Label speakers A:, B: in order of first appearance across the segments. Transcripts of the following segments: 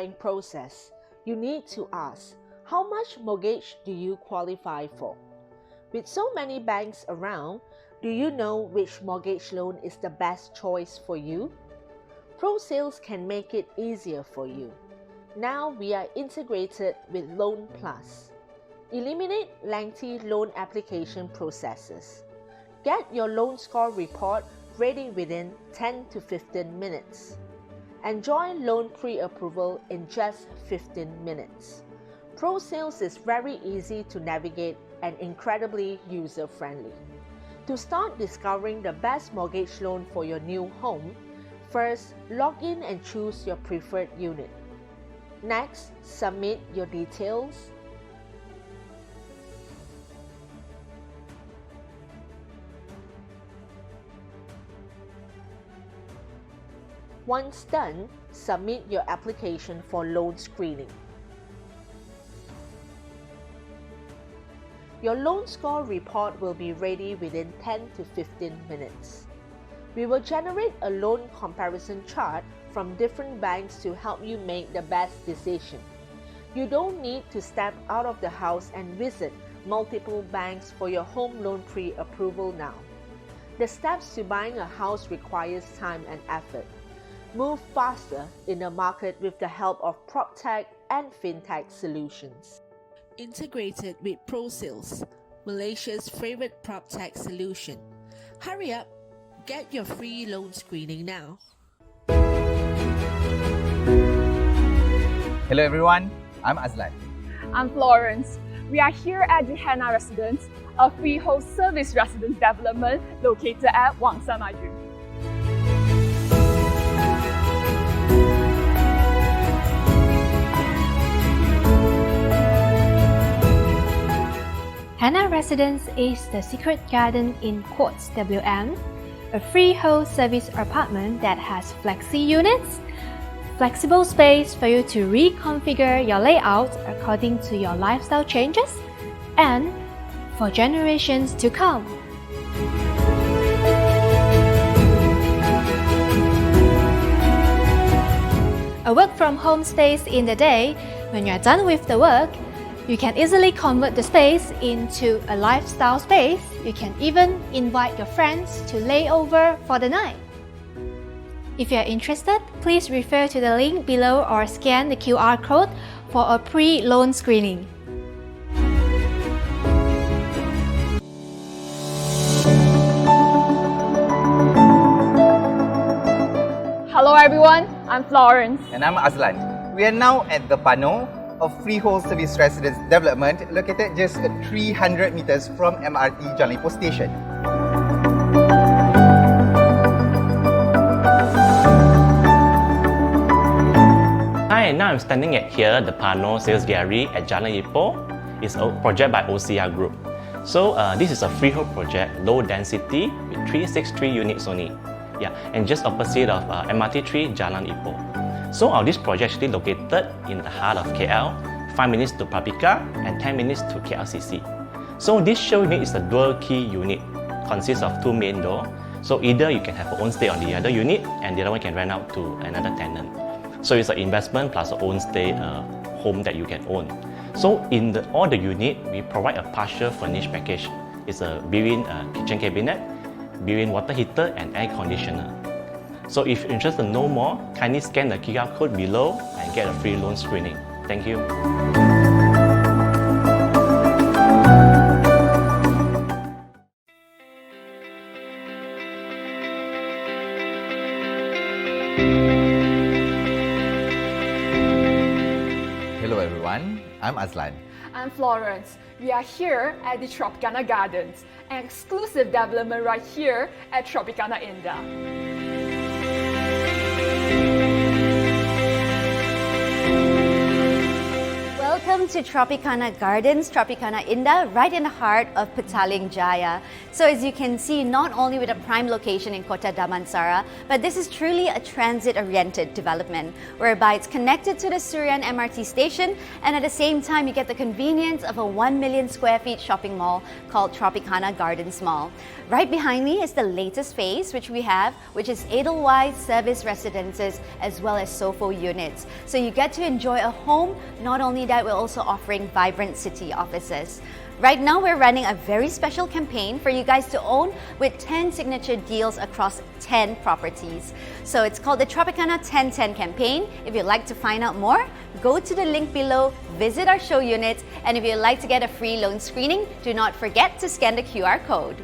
A: buying process, you need to ask, how much mortgage do you qualify for? With so many banks around, do you know which mortgage loan is the best choice for you? ProSales can make it easier for you. Now we are integrated with Loan Plus. Eliminate lengthy loan application processes. Get your loan score report ready within 10 to 15 minutes. Enjoy loan pre-approval in just 15 minutes. ProSales is very easy to navigate and incredibly user-friendly. To start discovering the best mortgage loan for your new home, first log in and choose your preferred unit. Next, submit your details. Once done, submit your application for loan screening. Your loan score report will be ready within 10 to 15 minutes. We will generate a loan comparison chart from different banks to help you make the best decision. You don't need to step out of the house and visit multiple banks for your home loan pre-approval now. The steps to buying a house requires time and effort. Move faster in the market with the help of Proptech and FinTech solutions. Integrated with ProSales, Malaysia's favorite Proptech solution. Hurry up, get your free loan screening now.
B: Hello everyone, I'm Azlan.
C: I'm Florence. We are here at the Hana Residence, a freehold service residence development located at Maju.
D: Hana Residence is the secret garden in Quartz WM, a freehold service apartment that has flexi units, flexible space for you to reconfigure your layout according to your lifestyle changes, and for generations to come. A work from home space in the day, when you're done with the work, you can easily convert the space into a lifestyle space. You can even invite your friends to lay over for the night. If you are interested, please refer to the link below or scan the QR code for a pre-loan screening.
C: Hello everyone, I'm Florence.
B: And I'm Azlan. We are now at the Pano of freehold service residence development located just 300 meters from MRT Jalan Ipoh station.
E: Hi, now I'm standing at here, the Pano Sales Gallery at Jalan Ipoh. It's a project by OCR Group. So this is a freehold project, low density with 363 units only. Yeah, and just opposite of MRT3 Jalan Ipoh. So this project is actually located in the heart of KL, 5 minutes to Papika and 10 minutes to KLCC. So this show unit is a dual key unit, consists of 2 main doors. So either you can have your own stay on the other unit and the other one can rent out to another tenant. So it's an investment plus your own stay home that you can own. So in all the unit, we provide a partial furnished package. It's a built-in kitchen cabinet, built-in water heater and air conditioner. So if you're interested to know more, kindly scan the QR code below and get a free loan screening. Thank you.
B: Hello everyone, I'm Azlan.
C: I'm Florence. We are here at the Tropicana Gardens, an exclusive development right here at Tropicana Indah.
F: Welcome Welcome to Tropicana Gardens, Tropicana Indah, right in the heart of Petaling Jaya. So as you can see, not only with a prime location in Kota Damansara, but this is truly a transit-oriented development, whereby it's connected to the Surian MRT station, and at the same time you get the convenience of a 1 million square feet shopping mall called Tropicana Gardens Mall. Right behind me is the latest phase which we have, which is Edelweiss service residences as well as SOFO units. So you get to enjoy a home. Not only that, we're also offering vibrant city offices. Right now, we're running a very special campaign for you guys to own with 10 signature deals across 10 properties. So it's called the Tropicana 1010 campaign. If you'd like to find out more, go to the link below, visit our show units, and if you'd like to get a free loan screening, do not forget to scan the QR code.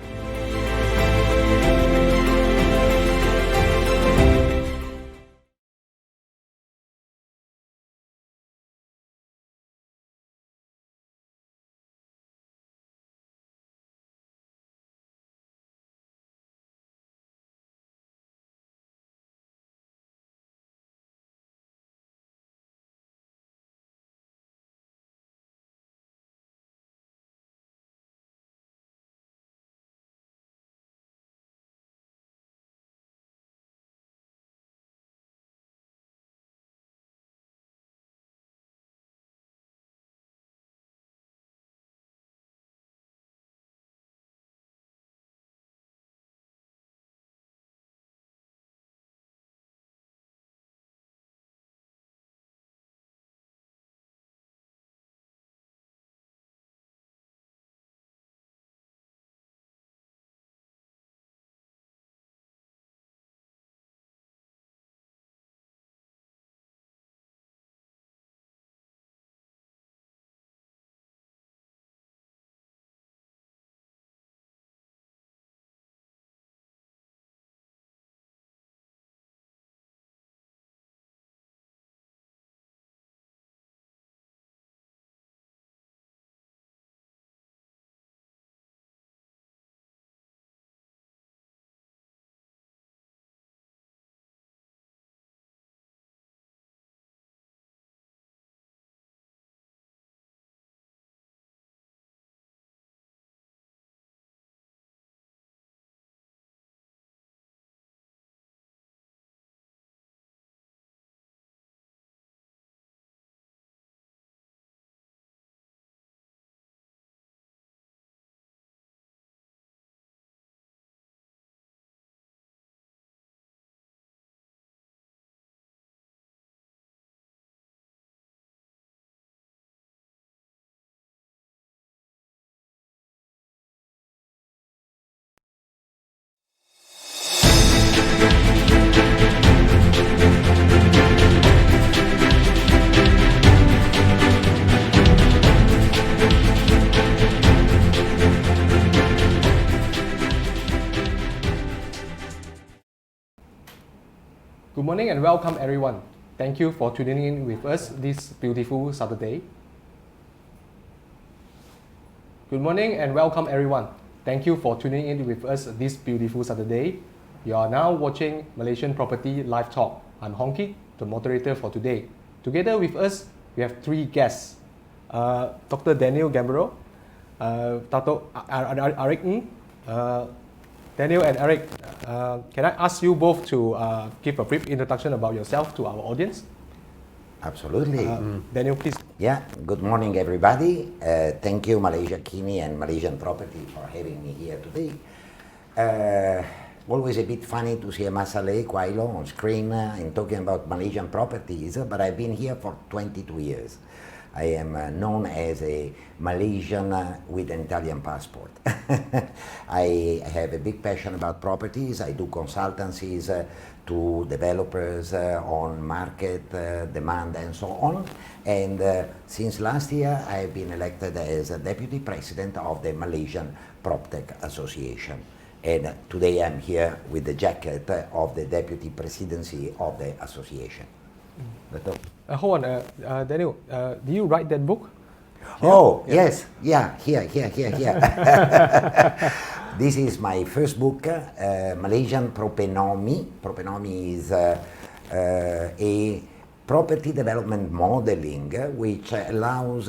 G: Good morning and welcome everyone. Thank you for tuning in with us this beautiful Saturday. Good morning and welcome everyone. Thank you for tuning in with us this beautiful Saturday. You are now watching Malaysian Property Live Talk. I'm Hong Kit, the moderator for today. Together with us, we have three guests. Dr. Daniele Gambero, Dato Aric, Daniel and Aric, can I ask you both to give a brief introduction about yourself to our audience?
H: Absolutely.
G: Daniel, please.
H: Yeah, good morning everybody. Thank you Malaysia Kini and Malaysian Property for having me here today. Always a bit funny to see a Masaleh Quailo on screen and talking about Malaysian properties, but I've been here for 22 years. I am known as a Malaysian with an Italian passport. I have a big passion about properties. I do consultancies to developers on market demand and so on. And since last year, I've been elected as a deputy president of the Malaysian Proptech Association. And today I'm here with the jacket of the deputy presidency of the association.
G: Hold on, Daniel, do you write that book?
H: Oh, yeah. Yes, yeah, here. This is my first book, Malaysian Propenomy. Propenomy is a property development modeling, which allows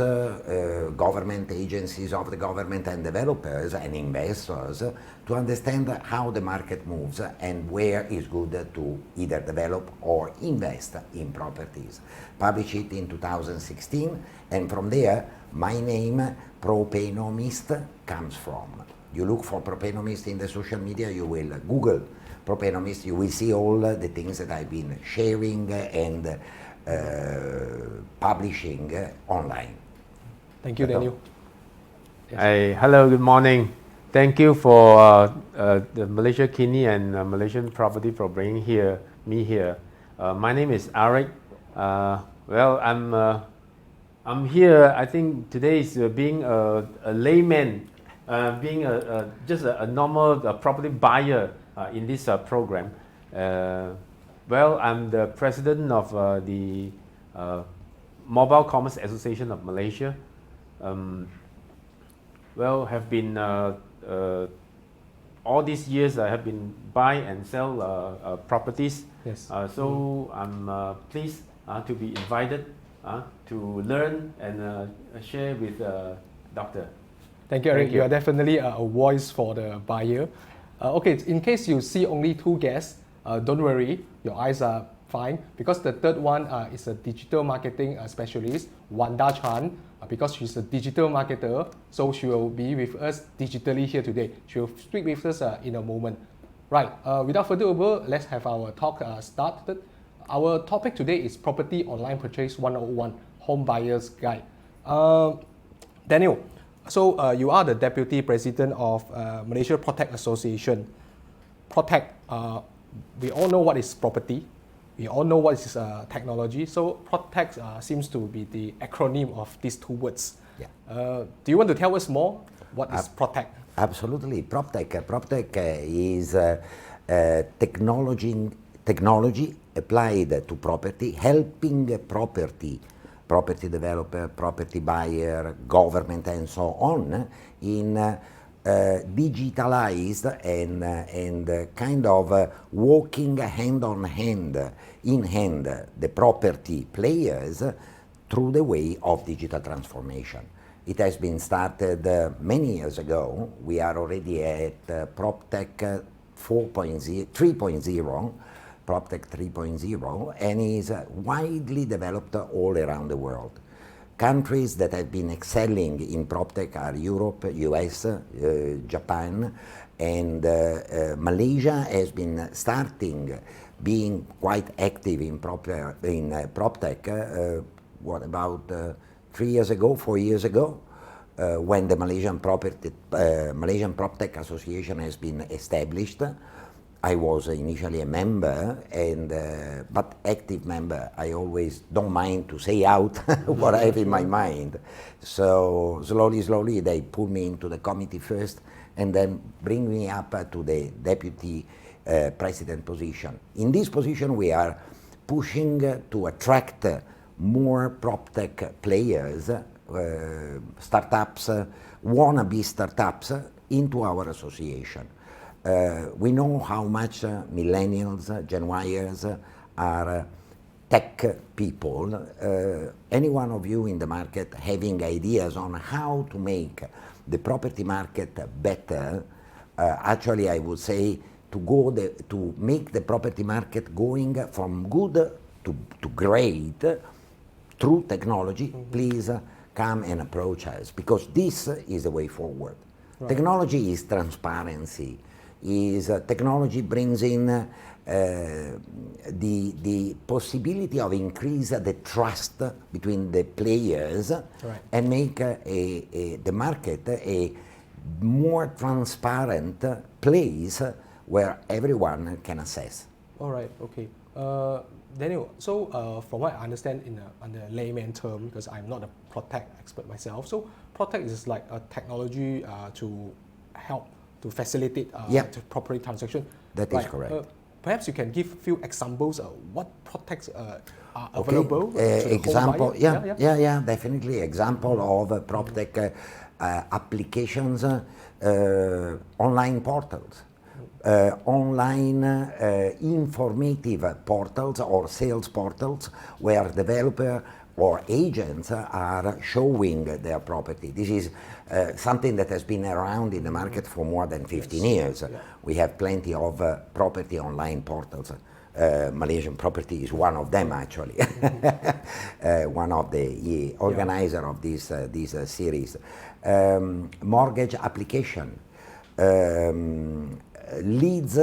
H: government agencies of the government and developers and investors to understand how the market moves and where is good to either develop or invest in properties. Published it in 2016, and from there my name propenomist comes from. You look for propenomist in the social media, you will Google propenomist, you will see all the things that I've been sharing and publishing online.
G: Thank you, Daniel.
I: Yes. Hello, good morning. Thank you for the Malaysia Kini and Malaysian Property for bringing me here. My name is Aric. Well, I'm here. I think today is being a layman, being just a normal property buyer in this program. Well, I'm the president of the Mobile Commerce Association of Malaysia. Well, have been all these years I have been buy and sell properties.
G: Yes.
I: So I'm pleased to be invited to learn and share with Doctor.
G: Thank you, Aric. You are definitely a voice for the buyer. Okay, in case you see only two guests, don't worry, your eyes are fine, because the third one is a digital marketing specialist, Vanda Chan, because she's a digital marketer, so she will be with us digitally here today. She will speak with us in a moment. Right, without further ado, let's have our talk started. Our topic today is Property Online Purchase 101, Home Buyer's Guide. Daniel, so you are the Deputy President of Malaysia Proptech Association. Proptech, we all know what is property. We all know what is technology. So Proptech seems to be the acronym of these two words.
H: Yeah.
G: Do you want to tell us more? What is Proptech?
H: Absolutely. Proptech is technology applied to property, helping property developer, property buyer, government, and so on in digitalized and kind of walking hand in hand the property players through the way of digital transformation. It has been started many years ago. We are already at Proptech 3.0, Proptech 3.0, and is widely developed all around the world. Countries that have been excelling in Proptech are Europe, US, Japan, and Malaysia has been starting being quite active in Proptech, about 3 years ago, 4 years ago, when the Malaysian Proptech Association has been established. I was initially a member, but active member. I always don't mind to say out what I have in my mind. So slowly they pull me into the committee first, and then bring me up to the deputy president position. In this position, we are pushing to attract more PropTech players, startups, wannabe startups into our association. We know how much millennials, Gen Yers are tech people. Any one of you in the market having ideas on how to make the property market better, actually I would say to make the property market going from good to great through technology, please come and approach us, because this is the way forward. Right. Technology is transparency. Technology brings in the possibility of increase the trust between the players, right, and make the market a more transparent place where everyone can access.
G: All right, okay. Daniel, so from what I understand in a layman term, because I'm not a Proptech expert myself, so Proptech is like a technology to help to facilitate the property transaction.
H: That is correct.
G: Perhaps you can give a few examples of what Proptechs are available.
H: Example, definitely. Example of Proptech applications, online portals. online informative portals or sales portals where developer or agents are showing their property. This is something that has been around in the market for more than 15 years. We have plenty of property online portals. Malaysian Property is one of them, actually. One of the organizer of this series. Mortgage application. Leads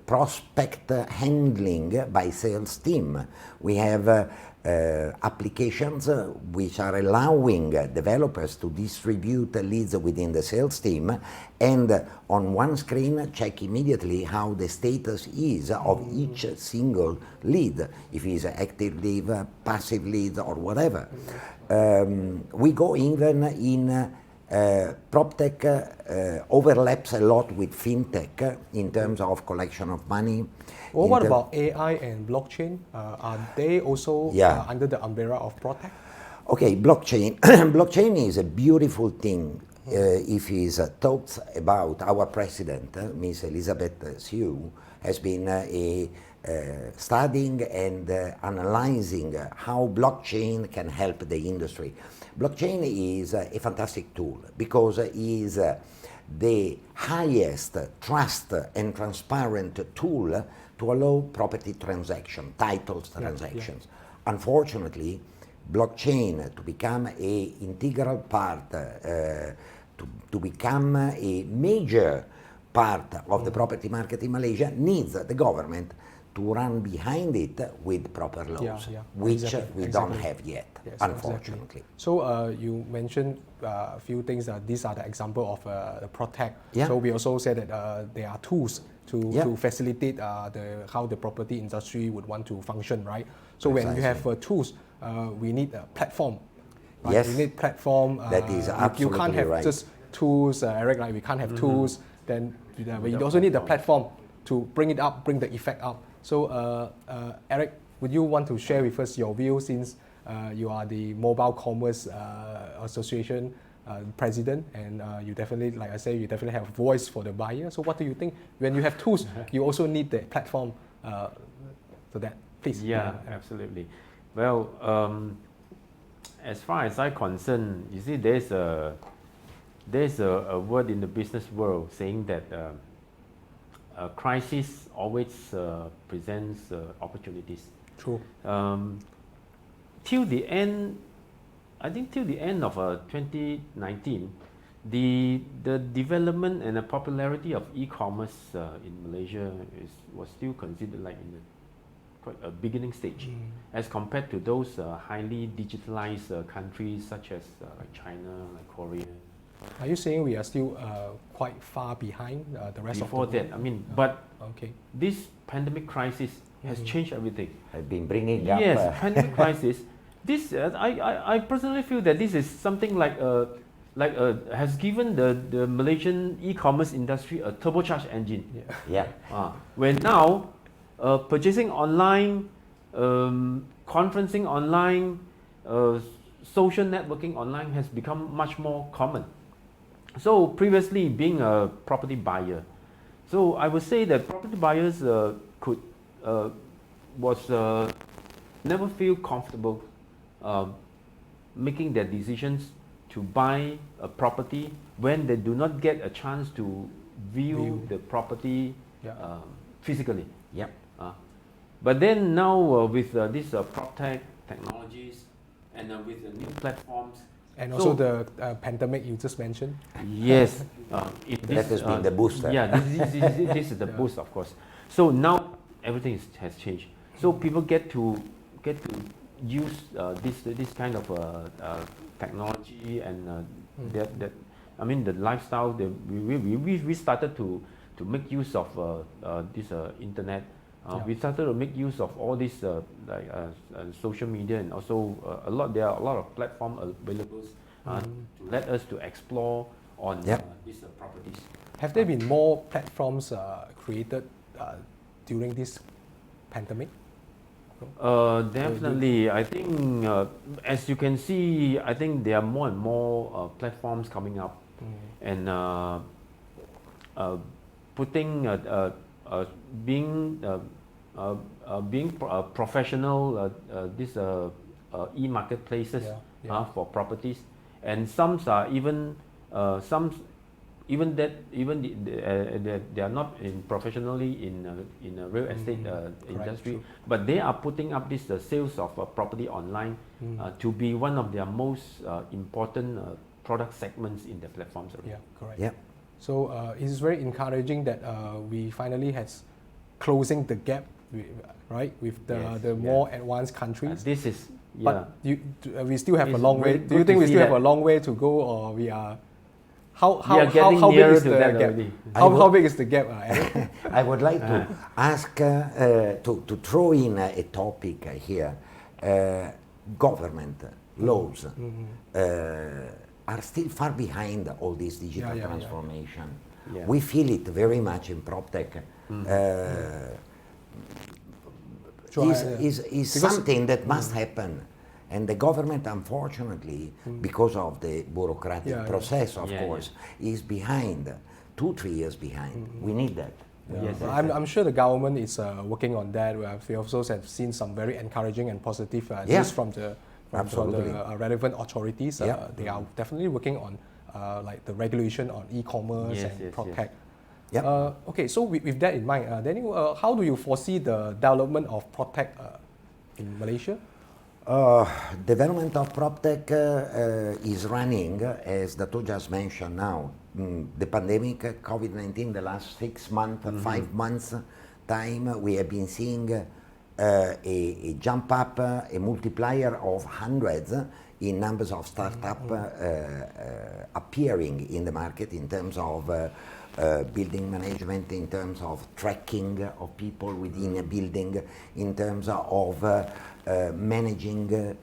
H: prospect handling by sales team. We have applications which are allowing developers to distribute leads within the sales team, and on one screen check immediately how the status is of each single lead, if it's active lead, passive lead, or whatever. We go even in Proptech overlaps a lot with fintech in terms of collection of money.
G: Well, what about AI and blockchain? Are they also under the umbrella of Proptech?
H: Okay, blockchain. Blockchain is a beautiful thing. If he's talks about our president, Miss Elizabeth Siu, has been studying and analyzing how blockchain can help the industry. Blockchain is a fantastic tool because it is the highest trust and transparent tool to allow property transaction, titles transactions. Unfortunately, blockchain to become a integral part, to become a major part of the property market in Malaysia needs the government to run behind it with proper laws, which we don't have yet, unfortunately.
G: Exactly. So you mentioned a few things. These are the example of the Proptech. So we also said that there are tools to facilitate how the property industry would want to function, right? So when you have tools, we need a platform. Right?
H: Yes,
G: we need platform.
H: That is absolutely
G: you can't have just tools, Aric. Like we can't have tools. Then we also need the platform to bring it up, bring the effect up. So Aric, would you want to share with us your view, since you are the Mobile Commerce Association president, and you definitely, like I say, you definitely have a voice for the buyer. So what do you think? When you have tools, you also need the platform for that. Please.
I: Yeah, absolutely. Well, as far as I'm concerned, you see, there's a word in the business world saying that a crisis always presents opportunities.
G: True.
I: Till the end, I think till the end of 2019, the development and the popularity of e-commerce in Malaysia was still considered like in quite a beginning stage, as compared to those highly digitalized countries such as like China, like Korea.
G: Are you saying we are still quite far behind the rest of the world?
I: Before that, I mean, but this pandemic crisis has changed everything.
H: I've been bringing up.
I: Yes, pandemic crisis. This I personally feel that this is something like has given the Malaysian e-commerce industry a turbocharged engine. Where now purchasing online, conferencing online, social networking online has become much more common. So previously, being a property buyer, so I would say that property buyers never feel comfortable making their decisions to buy a property when they do not get a chance to view the property physically. But then now with this Proptech technologies and with the new platforms,
G: and also the pandemic you just mentioned.
I: Yes,
H: that has been the booster.
I: Yeah, this is the boost, of course. So now everything has changed. So people get to use this kind of technology, and that I mean the lifestyle. We started to make use of this internet. We started to make use of all this social media, and also there are a lot of platforms available to let us to explore on these properties.
G: Have there been more platforms created during this pandemic?
I: Definitely. I think as you can see, I think there are more and more platforms coming up, and putting being professional these e-marketplaces for properties, and some are even they are not professionally in a real estate industry, but they are putting up this sales of property online to be one of their most important product segments in the platforms.
G: Yeah, correct.
H: Yeah.
G: So it is very encouraging that we finally has closing the gap, right, with the more advanced countries.
I: This is
G: but we still have a
I: It's
G: long way.
I: very
G: Do you
I: good
G: think
I: to
G: we
I: see
G: still have
I: that.
G: a long way to go, or we are? How
I: getting
G: big
I: nearer
G: is
I: to
G: the
I: that
G: gap?
I: already.
G: How big is the gap, Aric?
H: I would like to ask to throw in a topic here. Government laws are still far behind all this digital transformation.
I: Yeah.
H: We feel it very much in Proptech. Is something that must happen. And the government, unfortunately, because of the bureaucratic process, of course, is behind, 2-3 years behind. We need that.
G: Yes, I'm sure the government is working on that. We also have seen some very encouraging and positive news from the relevant authorities. They are definitely working on like the regulation on e-commerce and Proptech.
H: Yep.
G: Okay, so with that in mind, Daniel, how do you foresee the development of Proptech in Malaysia?
H: Development of Proptech is running, as Dato just mentioned now. The pandemic, COVID-19, the last 6 months, 5 months time, we have been seeing a jump up, a multiplier of hundreds in numbers of startups appearing in the market in terms of building management, in terms of tracking of people within a building, in terms of managing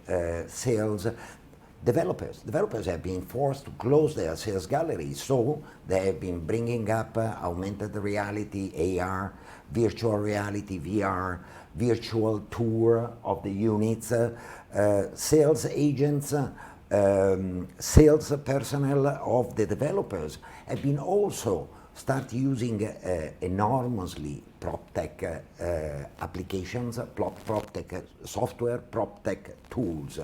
H: sales. Developers have been forced to close their sales galleries, so they have been bringing up augmented reality, AR, virtual reality, VR, virtual tour of the units, sales agents, sales personnel of the developers have been also start using enormously Proptech applications, Proptech software, Proptech tools.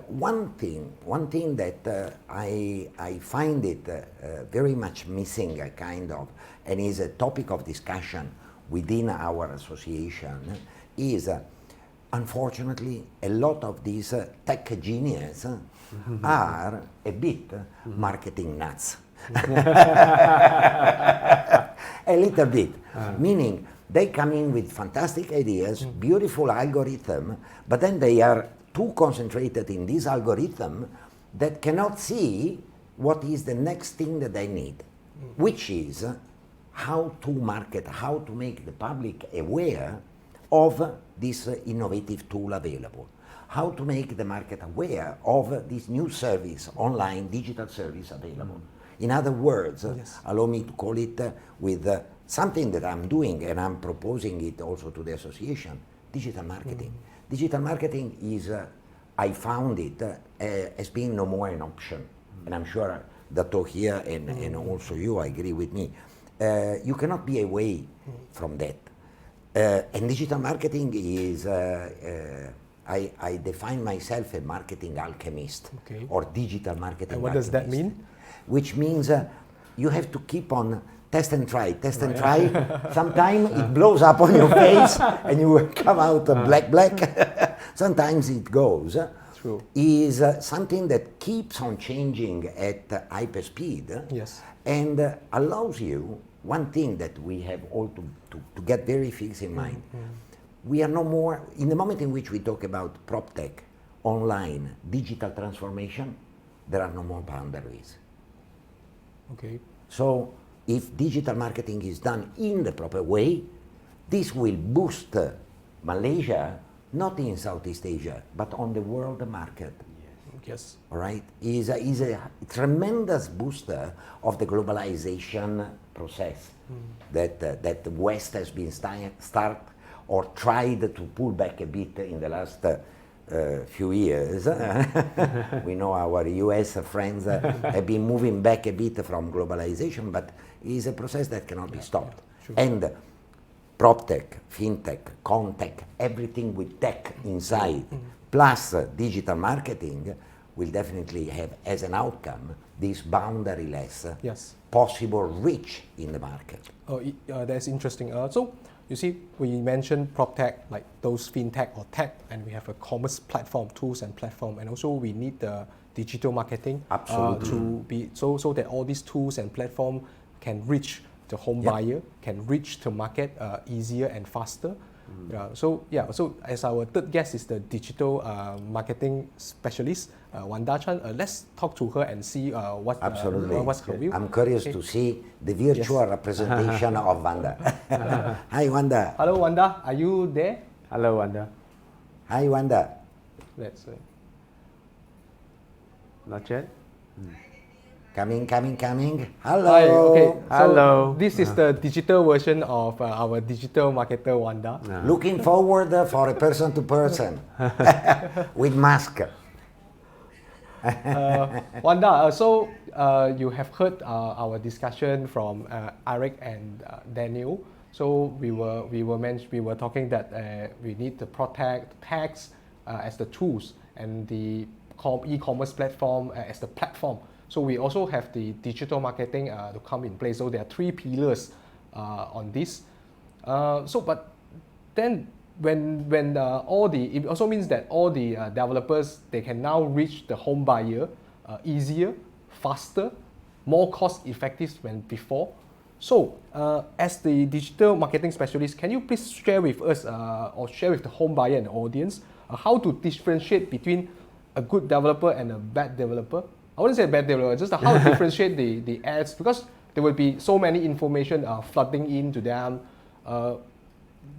H: One thing that I find it very much missing, kind of, and is a topic of discussion within our association, is unfortunately a lot of these tech geniuses are a bit marketing nuts. A little bit, meaning they come in with fantastic ideas, beautiful algorithm, but then they are too concentrated in this algorithm that cannot see what is the next thing that they need, which is how to market, how to make the public aware of this innovative tool available, how to make the market aware of this new service, online digital service available. In other words, allow me to call it with something that I'm doing, and I'm proposing it also to the association, digital marketing. Digital marketing is, I found it as being no more an option. And I'm sure Dato here and also you agree with me. You cannot be away from that. And digital marketing is, I define myself a marketing alchemist, or digital marketing
G: And what does that mean?
H: Which means you have to keep on test and try. Sometimes it blows up on your face and you will come out black. Sometimes it goes.
G: True.
H: Is something that keeps on changing at hyper speed.
G: Yes.
H: And allows you, one thing that we have all to get very fixed in mind. We are no more, in the moment in which we talk about Proptech, online, digital transformation, there are no more boundaries.
G: Okay.
H: So if digital marketing is done in the proper way, this will boost Malaysia, not in Southeast Asia, but on the world market.
G: Yes.
H: All right, is a tremendous booster of the globalization process that the West has been start or tried to pull back a bit in the last few years. We know our US friends have been moving back a bit from globalization, but it is a process that cannot be stopped. And Proptech, FinTech, Contech, everything with tech inside, plus digital marketing, will definitely have as an outcome this boundaryless possible reach in the market.
G: That's interesting. So you see, we mentioned Proptech, like those FinTech or tech, and we have a commerce platform, tools and platform, and also we need the digital marketing to be so that all these tools and platform can reach the home buyer, can reach the market easier and faster. So as our third guest is the digital marketing specialist, Vanda Chan, let's talk to her and see what's her view.
H: I'm curious to see the virtual representation of Vanda. Hi, Vanda.
G: Hello, Vanda. Are you there?
I: Hello, Vanda.
H: Hi, Vanda.
G: Let's see.
I: Not yet?
H: Coming. Hello.
G: Hi, okay.
I: Hello.
G: So this is the digital version of our digital marketer, Vanda.
H: Looking forward for a person-to-person with mask.
G: Vanda, so you have heard our discussion from Aric and Daniel. So we were talking that we need the Proptech tags as the tools and the e-commerce platform as the platform. So we also have the digital marketing to come in place. So there are three pillars on this. But then when it also means that all the developers, they can now reach the home buyer easier, faster, more cost effective than before. So as the digital marketing specialist, can you please share with us or share with the home buyer and the audience how to differentiate between a good developer and a bad developer? I wouldn't say bad developer, just how to differentiate the ads, because there will be so many information flooding into them.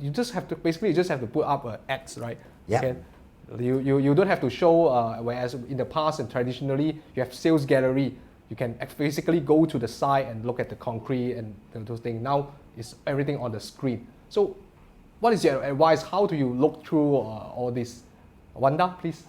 G: You just have to put up ads, right?
H: Yeah.
G: Okay? You don't have to show, whereas in the past and traditionally you have sales gallery. You can basically go to the site and look at the concrete and those things. Now it's everything on the screen. So what is your advice? How do you look through all this? Vanda, please.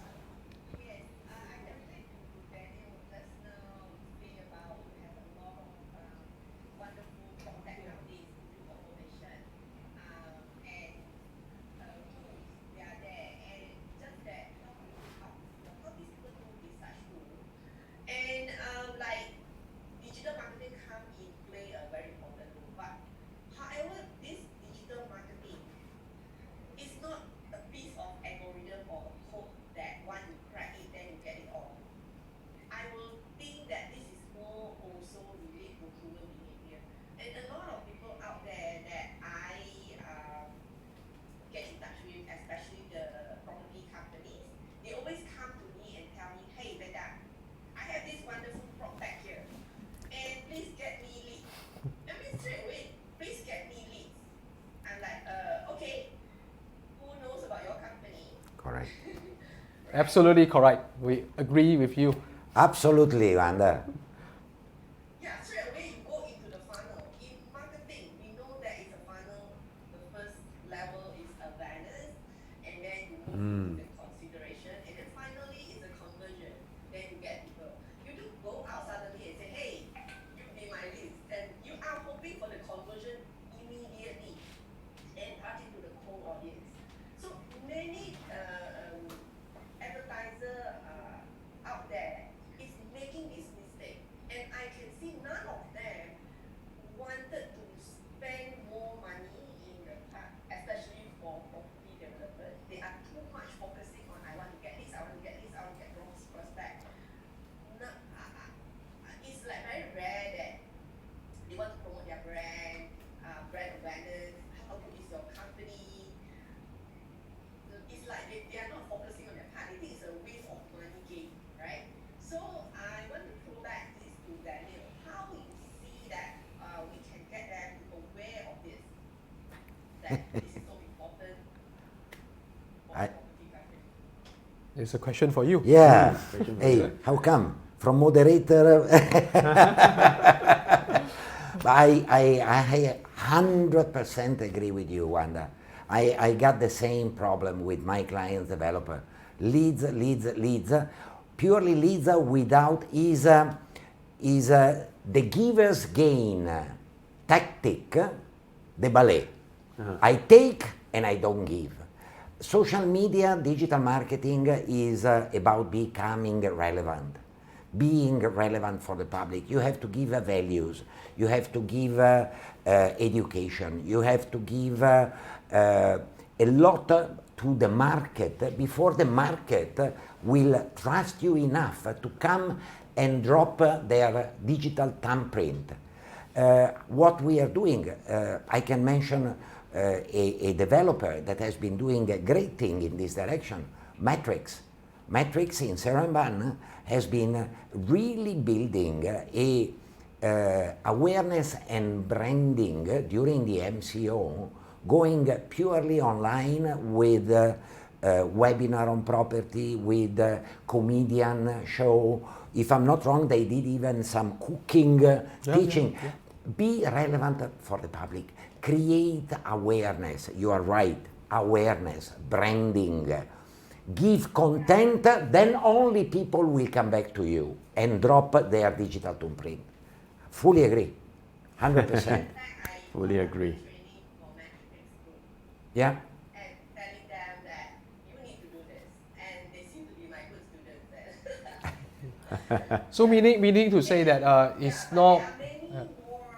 H: Correct.
G: Absolutely correct. We agree with you.
H: Absolutely, Vanda.
A: Yeah, straight away you go into the funnel. In marketing, we know there is a funnel. The first level is awareness, and then you move to the consideration, and then finally it's a conversion. Then you get people. You don't go out suddenly and say, hey, you be my list. And you are hoping for the conversion immediately and target to the cold audience. So many advertiser out there is making this mistake, and I can see none of them wanted to spend more money in the part, especially for property developers. They are too much focusing on I want to get this, I want to get this, I want to get those prospects. It's like very rare that they want to promote their brand, brand awareness, how good is your company. It's like they are not focusing on that part. They think it's a waste of money game, right? So I want to throw back this to Daniel. How you see that we can get them aware of this, that this is so important for property company?
G: It's a question for you.
H: Yeah. Hey, how come? From moderator. I 100% agree with you, Wanda. I got the same problem with my client developer. leads, purely leads without is the giver's gain tactic, the ballet. I take and I don't give. Social media, digital marketing is about becoming relevant, being relevant for the public. You have to give values, you have to give education, you have to give a lot to the market before the market will trust you enough to come and drop their digital thumbprint. What we are doing, I can mention a developer that has been doing a great thing in this direction, Matrix. Matrix in Seremban has been really building a awareness and branding during the MCO, going purely online with webinar on property, with comedian show. If I'm not wrong, they did even some cooking teaching. Yeah. Be relevant for the public. Create awareness. You are right. Awareness, branding. Give content, then only people will come back to you and drop their digital thumbprint. Fully agree. 100%.
I: Fully agree.
H: Yeah.
A: And telling them that you need to do this, and they seem to be my good students.
G: So meaning to say that it's not.
A: There are many more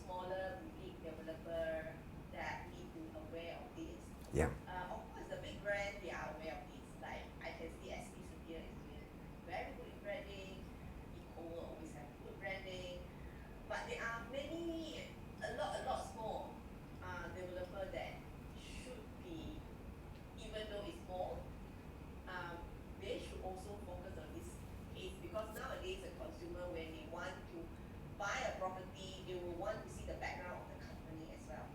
A: smaller boutique developers that need to be aware of this.
H: Yeah.
A: Of course, the big brands, they are aware of this. Like I can see SP Superior is doing very good in branding. Eco will always have good branding. But there are many, a lot small developers that should be, even though it's small, they should also focus on this case, because nowadays the consumer, when they want to buy a property, they will want to see the background of the company as well.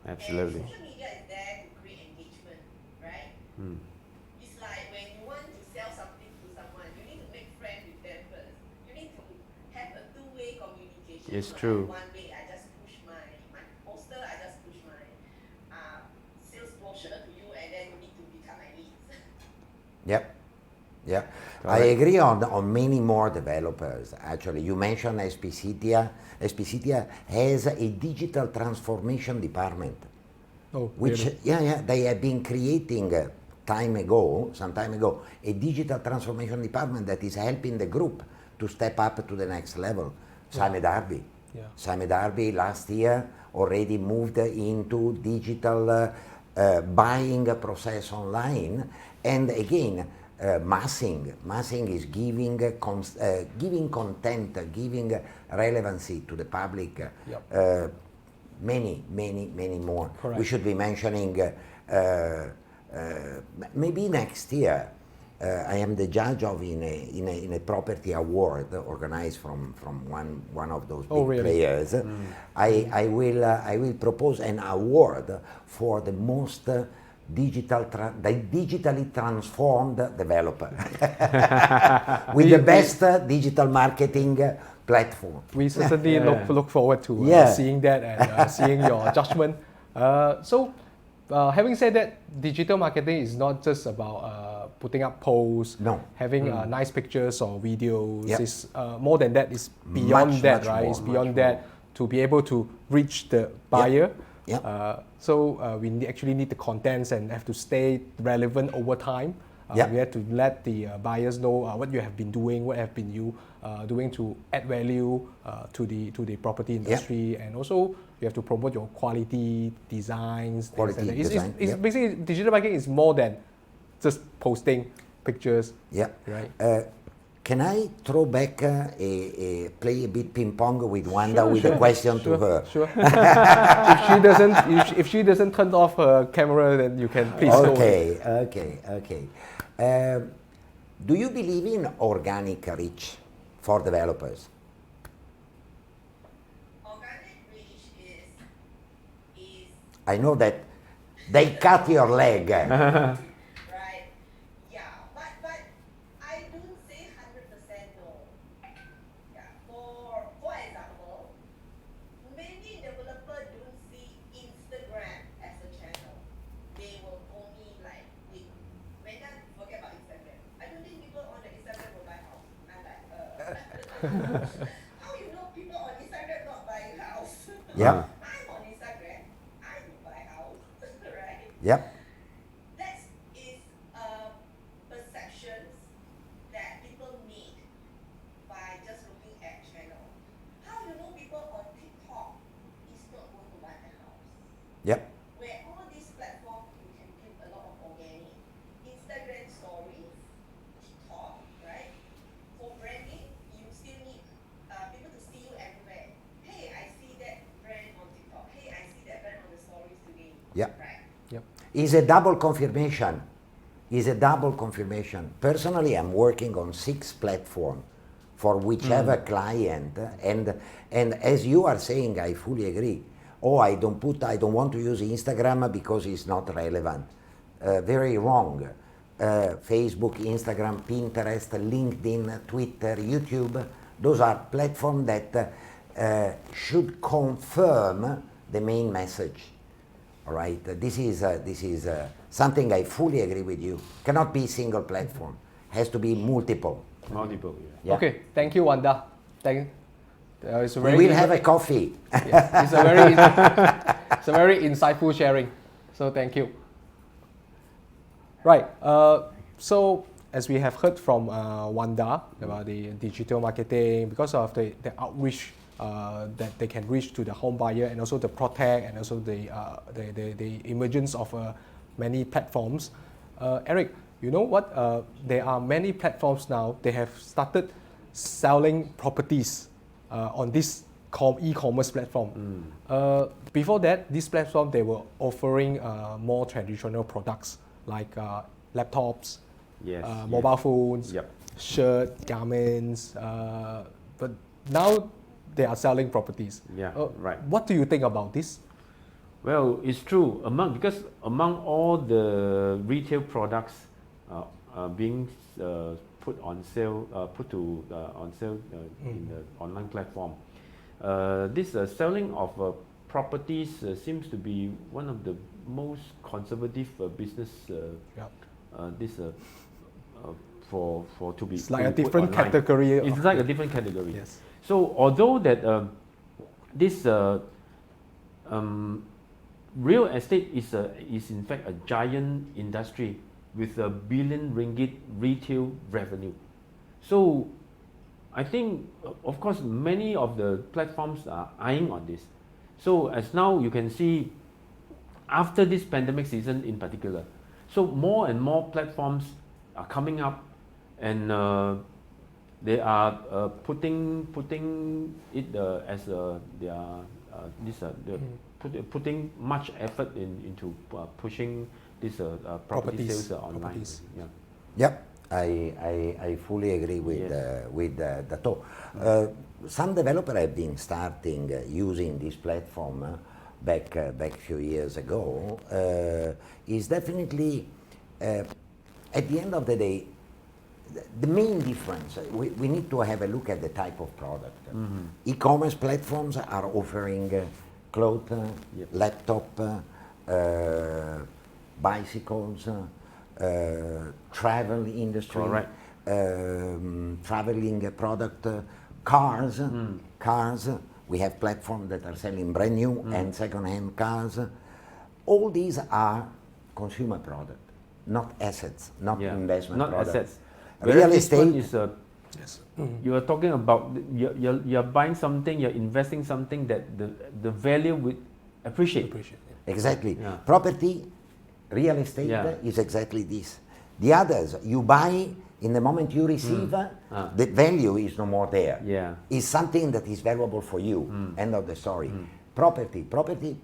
I: Absolutely.
A: And social media is there to create engagement, right? It's like when you want to sell something to someone, you need to make friends with them first. You need to have a two-way communication.
I: It's
A: Not
I: true.
A: One way, I just push my poster, I just push my sales brochure to you, and then you need to become my leads.
H: Yep. Yeah, I
I: Correct.
H: agree on many more developers. Actually, you mentioned SPCitia. SPCitia has a digital transformation department, which
G: Really?
H: they have been creating some time ago, a digital transformation department that is helping the group to step up to the next level. Simon Darby.
G: Yeah.
H: Simon Darby last year already moved into digital buying process online, and again. Massing is giving content, giving relevancy to the public.
G: Yep.
H: Many more.
G: Correct.
H: We should be mentioning maybe next year. I am the judge of in a property award organized from one of those big
G: really?
H: players. I will propose an award for the most digitally transformed developer with the best digital marketing platform.
G: We certainly look forward to seeing that and seeing your judgment. Having said that, digital marketing is not just about putting up posts, having nice pictures or videos.
H: Yep.
G: It's more than that. It's beyond
H: Much
G: right?
H: more,
G: It's beyond that to be able to reach the buyer.
H: Yep.
G: We actually need the contents and have to stay relevant over time.
H: Yep.
G: We have to let the buyers know what you have been doing, what have been you doing to add value to the property industry, and also you have to promote your quality designs. It's basically digital marketing is more than just posting pictures.
H: Yeah.
G: Right.
H: Can I throw back play a bit ping pong with Wanda with a question to her?
G: Sure. if she doesn't turn off her camera, then you can please go.
H: Okay. Do you believe in organic reach for developers?
A: Organic reach is
H: I know that they cut your leg.
A: right. Yeah, but I don't say 100% no. Yeah. For example, many developers don't see Instagram as a channel. They will only like How you know people on Instagram not buying house?
H: Yeah.
A: I'm on Instagram. I do buy house, right?
H: Yep.
A: That is perceptions that people need by just looking at channel. How you know people on TikTok is not going to buy a house?
H: Yep.
A: Where all these platforms you can give a lot of organic. Instagram stories, TikTok, right? For branding, you still need people to see you everywhere. Hey, I see that brand on TikTok. Hey, I see that brand on the stories today.
H: Yep.
A: Right?
G: Yep.
H: Is a double confirmation. Is a double confirmation. Personally, I'm working on 6 platforms for whichever client, and as you are saying, I fully agree. Oh, I don't want to use Instagram because it's not relevant. Very wrong. Facebook, Instagram, Pinterest, LinkedIn, Twitter, YouTube, those are platforms that should confirm the main message. All right, this is something I fully agree with you. Cannot be single platform. Has to be multiple.
I: Multiple.
H: Yeah.
G: Okay, thank you, Vanda. It's a
H: We
G: very
H: will have a coffee.
G: yeah, it's a very insightful sharing. So thank you. Right. So as we have heard from Vanda about the digital marketing, because of the outreach that they can reach to the home buyer, and also the Proptech, and also the emergence of many platforms. Aric, you know what? There are many platforms now. They have started selling properties on this e-commerce platform. Before that, this platform they were offering more traditional products like laptops, mobile phones, shirt, garments. But now they are selling properties.
I: Right.
G: What do you think about this?
I: Well, it's true. Because among all the retail products being put on sale, in the online platform, this selling of properties seems to be one of the most conservative business. For to be.
G: It's like a different category.
I: It's like a different category.
G: Yes.
I: So although that this real estate is in fact a giant industry with a ringgit billion retail revenue. So I think, of course, many of the platforms are eyeing on this. So as now you can see, after this pandemic season in particular, so more and more platforms are coming up, and they are putting it as putting much effort into pushing this property sales online.
G: Properties.
I: Yeah.
H: Yep, I fully agree with Dato. Some developers have been starting using this platform back a few years ago. Is definitely at the end of the day, the main difference, we need to have a look at the type of product. E-commerce platforms are offering clothes, laptop, bicycles, travel industry, traveling product, cars. We have platforms that are selling brand new and second-hand cars. All these are consumer products, not assets, not investment
I: not
H: products.
I: assets.
H: Real estate
I: is you are talking about you're buying something, you're investing something that the value would appreciate.
H: Exactly. Property, real estate is exactly this. The others, you buy, in the moment you receive, the value is no more there. It's something that is valuable for you. End of the story. Property,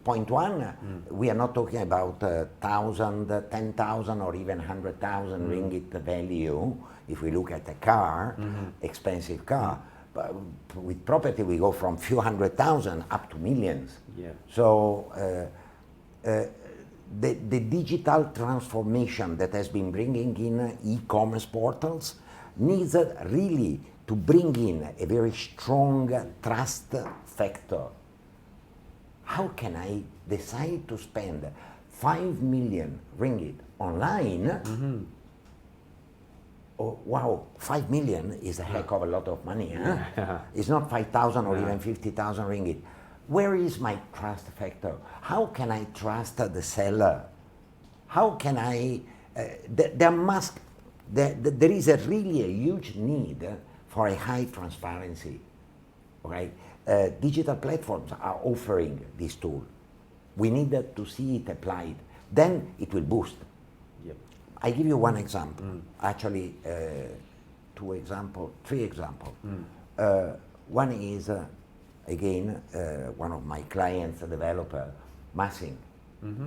H: point one, we are not talking about 1,000, 10,000 or even 100,000 ringgit value. If we look at a car, expensive car, but with property we go from few 100,000 up to millions. So the digital transformation that has been bringing in e-commerce portals needs really to bring in a very strong trust factor. How can I decide to spend 5 million ringgit online oh, wow, 5 million is a heck of a lot of money. Huh? It's not 5,000 or even 50,000 ringgit. Where is my trust factor? How can I trust the seller? How can I, there is really a huge need for a high transparency, okay? Digital platforms are offering this tool. We need to see it applied. Then it will boost.
I: Yep.
H: I give you one example. Actually, three examples. One is, again, one of my clients, a developer, Massing.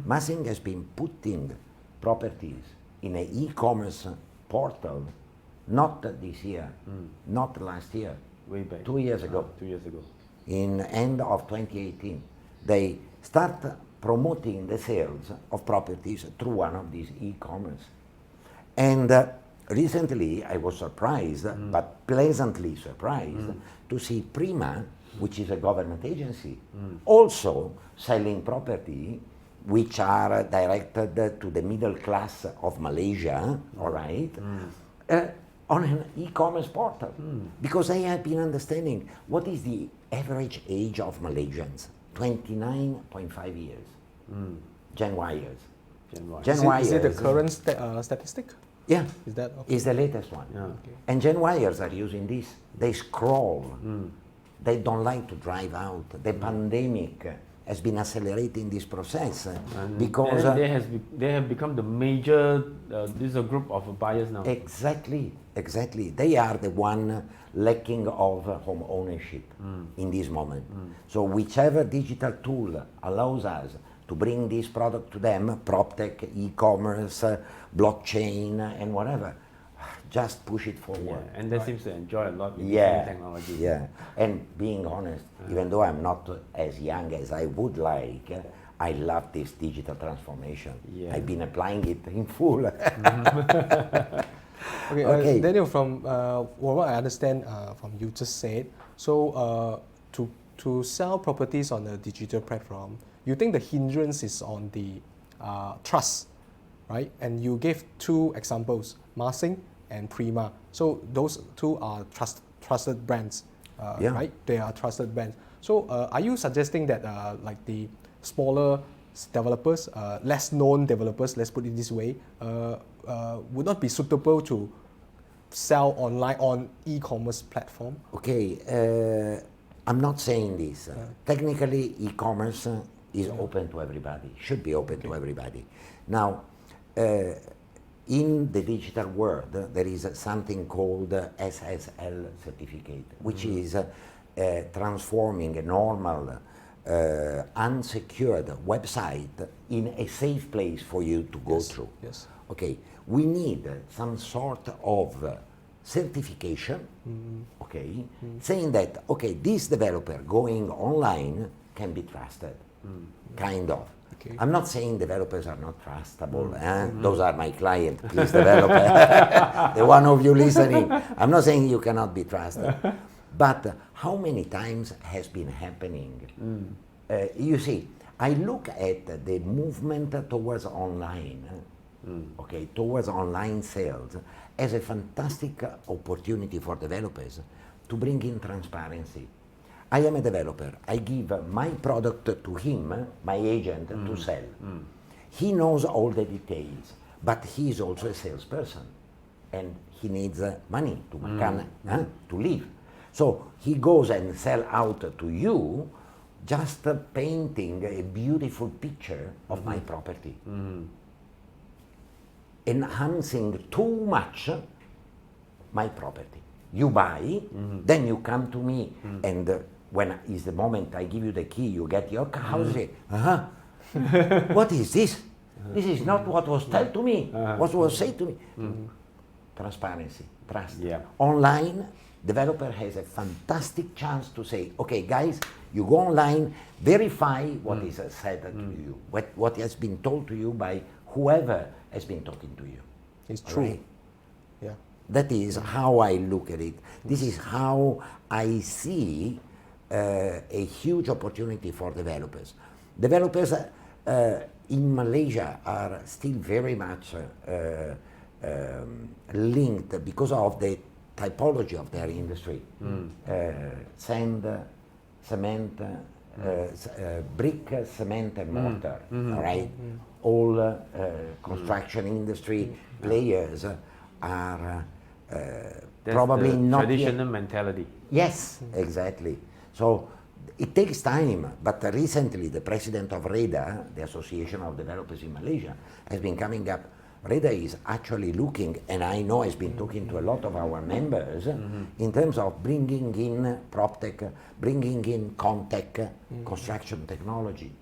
H: Massing has been putting properties in an e-commerce portal, not this year, not last year,
I: Way back.
H: 2 years ago.
I: 2 years ago.
H: In end of 2018, they start promoting the sales of properties through one of these e-commerce. And recently I was surprised, but pleasantly surprised, to see Prima, which is a government agency, also selling property which are directed to the middle class of Malaysia, all right, on an e-commerce portal. Because they have been understanding what is the average age of Malaysians. 29.5 years. Gen Y years. Gen Y
G: Is it the
H: years,
G: current statistic?
H: yeah,
G: Is that okay?
H: is the latest one.
I: Yeah.
H: And Gen Yers are using this. They scroll. They don't like to drive out. The pandemic has been accelerating this process because
I: they have become the major. This is a group of buyers now.
H: exactly. They are the one lacking of home ownership in this moment. So whichever digital tool allows us to bring this product to them, Proptech, e-commerce, blockchain, and whatever, just push it forward.
I: Yeah, and they seems to enjoy a lot with this
H: Yeah,
I: new technology.
H: yeah. And being honest, even though I'm not as young as I would like, I love this digital transformation.
I: Yeah.
H: I've been applying it in full.
G: Okay, Daniel, from what I understand from you just said, so to sell properties on a digital platform, you think the hindrance is on the trust, right? And you gave two examples, Massing and Prima. So those two are trusted brands,
H: Yeah.
G: right? They are trusted brands. So are you suggesting that like the smaller developers, less known developers, let's put it this way, would not be suitable to sell online on e-commerce platform?
H: Okay, I'm not saying this. Technically, e-commerce is open to everybody, should be open to everybody. Now, in the digital world, there is something called SSL certificate, which is transforming a normal, unsecured website in a safe place for you to go through.
G: Yes.
H: Okay, we need some sort of certification, okay, saying that, okay, this developer going online can be trusted, kind of.
G: Okay.
H: I'm not saying developers are not trustable. Those are my clients, please develop. The one of you listening, I'm not saying you cannot be trusted. But how many times has been happening? You see, I look at the movement towards online, okay, towards online sales as a fantastic opportunity for developers to bring in transparency. I am a developer. I give my product to him, my agent, to sell. He knows all the details, but he is also a salesperson, and he needs money to makan, to live. So he goes and sell out to you, just painting a beautiful picture of my property, enhancing too much my property. You buy, then you come to me, and when is the moment I give you the key, you get your house. What is this? This is not what was told to me. What was said to me? Transparency, trust.
I: Yeah.
H: Online, developer has a fantastic chance to say, okay, guys, you go online, verify what is said to you, what has been told to you by whoever has been talking to you.
G: It's true.
H: Right?
G: Yeah.
H: That is how I look at it. This is how I see a huge opportunity for developers. Developers in Malaysia are still very much linked because of the typology of their industry. Sand, cement, brick, cement and mortar, right? All construction industry players are
I: That's
H: probably
I: the
H: not
I: traditional mentality.
H: Yes, exactly. So it takes time, but recently the president of REDA, the Association of Developers in Malaysia, has been coming up. REDA is actually looking, and I know has been talking to a lot of our members, in terms of bringing in Proptech, bringing in Contech, construction technology,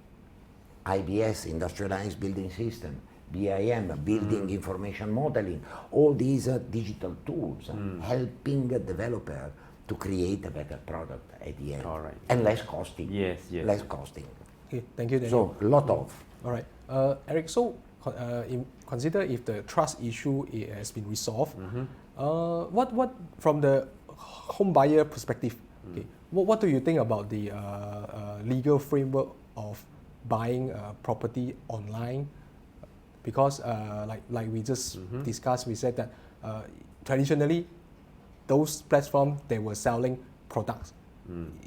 H: IBS, industrialized building system, BIM, building information modeling, all these digital tools helping a developer to create a better product at the end.
I: All right.
H: And less costing.
I: Yes, yes.
H: Less costing.
G: Okay, thank you, Daniel.
H: So, a lot of.
G: All right. Aric, so consider if the trust issue has been resolved. What from the home buyer perspective, okay, what do you think about the legal framework of buying property online? Because like we just discussed, we said that traditionally those platforms, they were selling products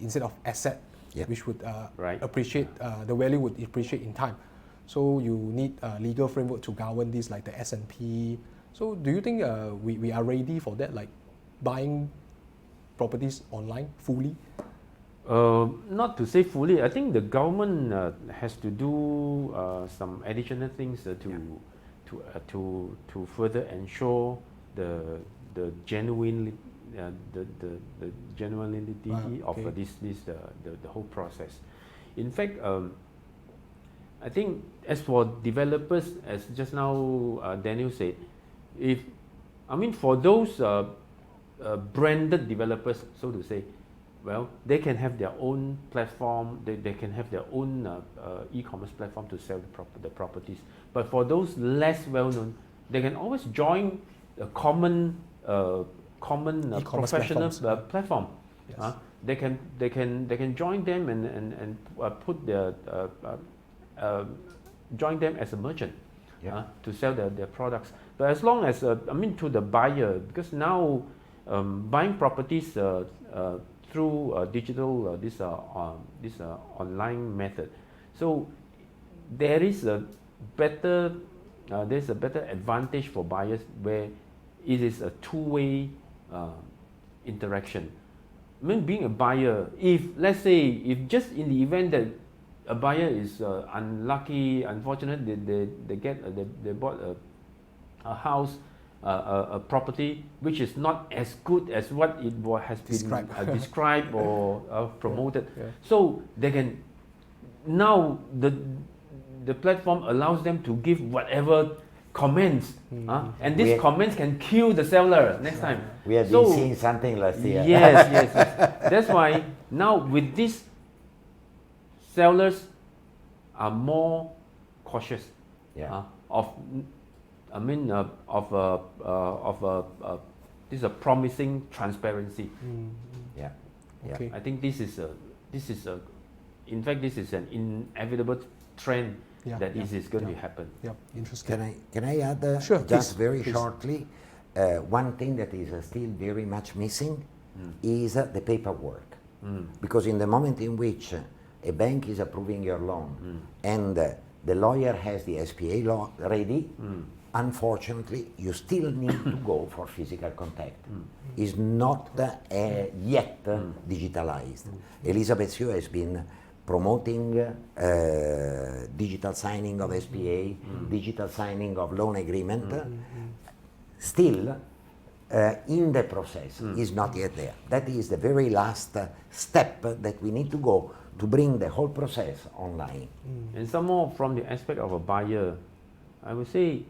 G: instead of asset, which would appreciate, the value would appreciate in time. So you need a legal framework to govern this, like the S&P. So do you think we are ready for that, like buying properties online fully?
I: Not to say fully. I think the government has to do some additional things to further ensure the genuinely the genuinity of the whole process. In fact, I think as for developers, as just now Daniel said, for those branded developers, so to say, well, they can have their own platform, they can have their own e-commerce platform to sell the properties. But for those less well-known, they can always join a common professional platform.
G: Yes.
I: They can join them and put their join them as a merchant to sell their products. But as long as to the buyer, because now buying properties through digital this online method, so there is a better advantage for buyers where it is a two-way interaction. Being a buyer, if let's say if just in the event that a buyer is unlucky, unfortunate, they bought a house, a property which is not as good as what it has been described or promoted. So they can now the platform allows them to give whatever comments, and these comments can kill the seller next time.
H: We have been seeing something last year.
I: Yes. That's why now with this, sellers are more cautious this is a promising transparency.
G: Okay.
I: I think this is in fact this is an inevitable trend that is going to happen.
G: Interesting.
H: Can I add
G: sure,
H: just
G: please,
H: very
G: please.
H: shortly? One thing that is still very much missing is the paperwork. Because in the moment in which a bank is approving your loan and the lawyer has the SPA law ready, unfortunately, you still need to go for physical contact. It's not yet digitalized. Elizabeth Hsu has been promoting digital signing of SPA, digital signing of loan agreement. Still, in the process, is not yet there. That is the very last step that we need to go to bring the whole process online.
I: And some more from the aspect of a buyer, I would say,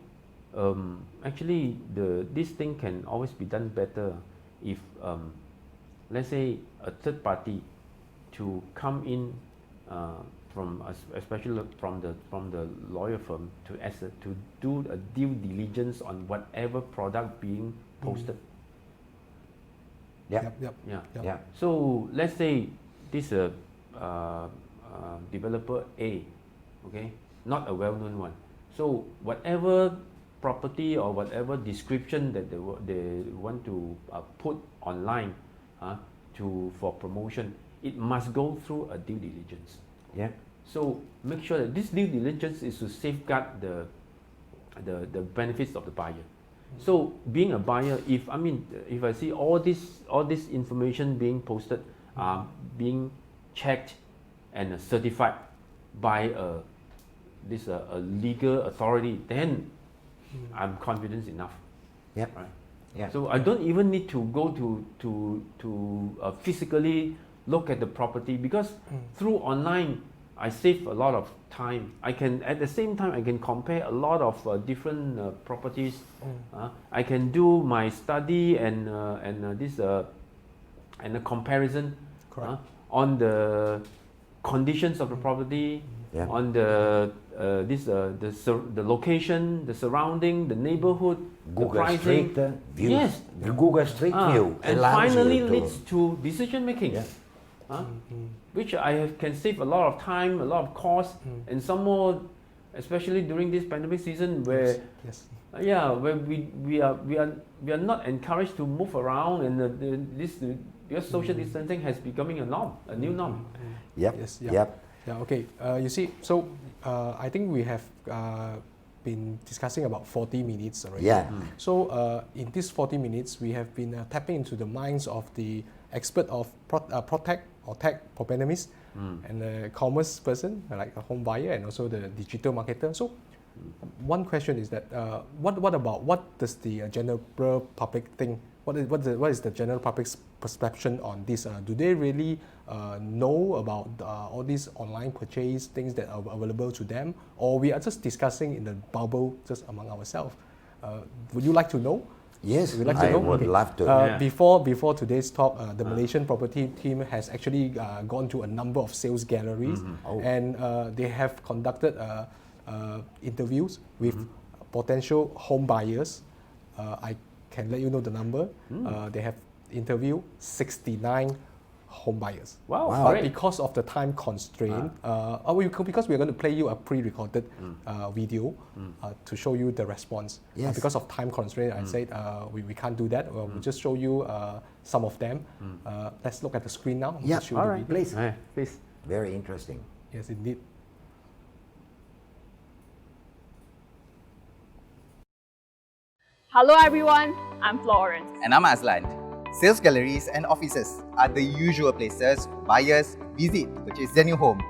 I: actually, this thing can always be done better if, let's say, a third party to come in especially from the lawyer firm to do a due diligence on whatever product being posted. So let's say this developer A, okay, not a well-known one. So whatever property or whatever description that they want to put online for promotion, it must go through a due diligence. Yeah. So make sure that this due diligence is to safeguard the benefits of the buyer. So being a buyer, if I see all this information being posted, being checked and certified by a legal authority, then I'm confident enough.
H: Yeah.
I: Right.
H: Yeah.
I: So I don't even need to go to physically look at the property, because through online I save a lot of time. I can, at the same time, I can compare a lot of different properties. I can do my study and a comparison on the conditions of the property, on the location, the surrounding, the neighborhood,
H: Google
I: the pricing.
H: Street View.
I: Yes.
H: The Google Street View.
I: And
H: allows
I: finally
H: you to-
I: leads to decision making. Which can save a lot of time, a lot of cost, and some more, especially during this pandemic season, where where we are not encouraged to move around, and because social distancing has becoming a norm, a new norm.
H: Yep.
G: Yes, yeah.
H: Yep.
G: Yeah, okay. You see, so I think we have been discussing about 40 minutes already.
H: Yeah.
G: So in these 40 minutes, we have been tapping into the minds of the expert of Proptech or tech propenomist, and a commerce person like a home buyer, and also the digital marketer. So one question is that what does the general public think? What is the general public's perception on this? Do they really know about all these online purchase things that are available to them, or we are just discussing in the bubble just among ourselves? Would you like to know?
H: Yes,
G: Would you like to
H: I
G: know?
H: would love to.
G: Before today's talk, the Malaysian property team has actually gone to a number of sales galleries, and they have conducted interviews with potential home buyers. I can let you know the number. They have interviewed 69 home buyers.
I: Wow.
G: But
I: Great.
G: because of the time constraint, because we are going to play you a pre-recorded video to show you the response.
H: Yes.
G: Because of time constraint, I said we can't do that. We'll just show you some of them. Let's look at the screen now.
H: Yeah,
G: Just show
H: all
G: the
H: right,
G: video.
H: please.
I: Please.
H: Very interesting.
G: Yes, indeed.
C: Hello everyone, I'm Florence.
B: And I'm Aslan. Sales galleries and offices are the usual places buyers visit to purchase their new home.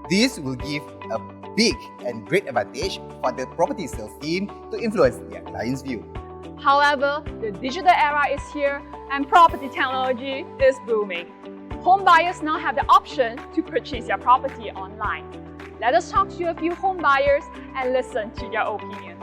B: This will give a big and great advantage for the property sales team to influence their clients' view.
C: However, the digital era is here and property technology is booming. Home buyers now have the option to purchase their property online. Let us talk to a few home buyers and listen to their opinion.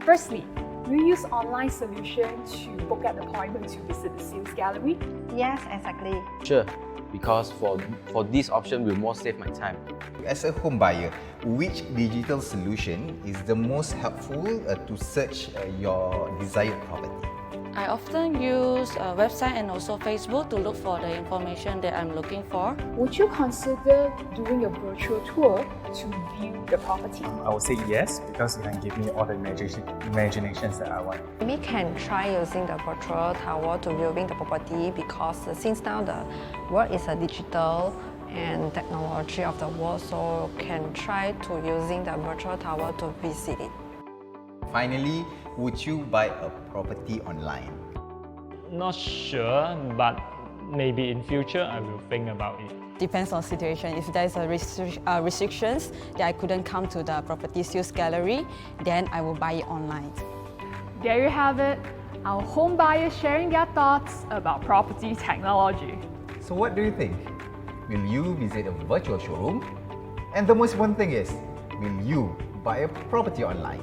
C: Firstly, do you use online solution to book an appointment to visit the sales gallery?
J: Yes, exactly.
K: Sure, because for this option will more save my time.
B: As a home buyer, which digital solution is the most helpful to search your desired property?
J: I often use a website and also Facebook to look for the information that I'm looking for.
C: Would you consider doing a virtual tour to view the property?
L: I would say yes, because it can give me all the imaginations that I want.
M: We can try using the virtual tower to viewing the property, because since now the world is a digital and technology of the world, so can try to using the virtual tower to visit it.
B: Finally, would you buy a property online?
N: Not sure, but maybe in future I will think about it.
M: Depends on situation. If there is a restrictions that I couldn't come to the property sales gallery, then I will buy it online.
C: There you have it, our home buyers sharing their thoughts about property technology.
B: So what do you think? Will you visit a virtual showroom? And the most important thing is, will you buy a property online?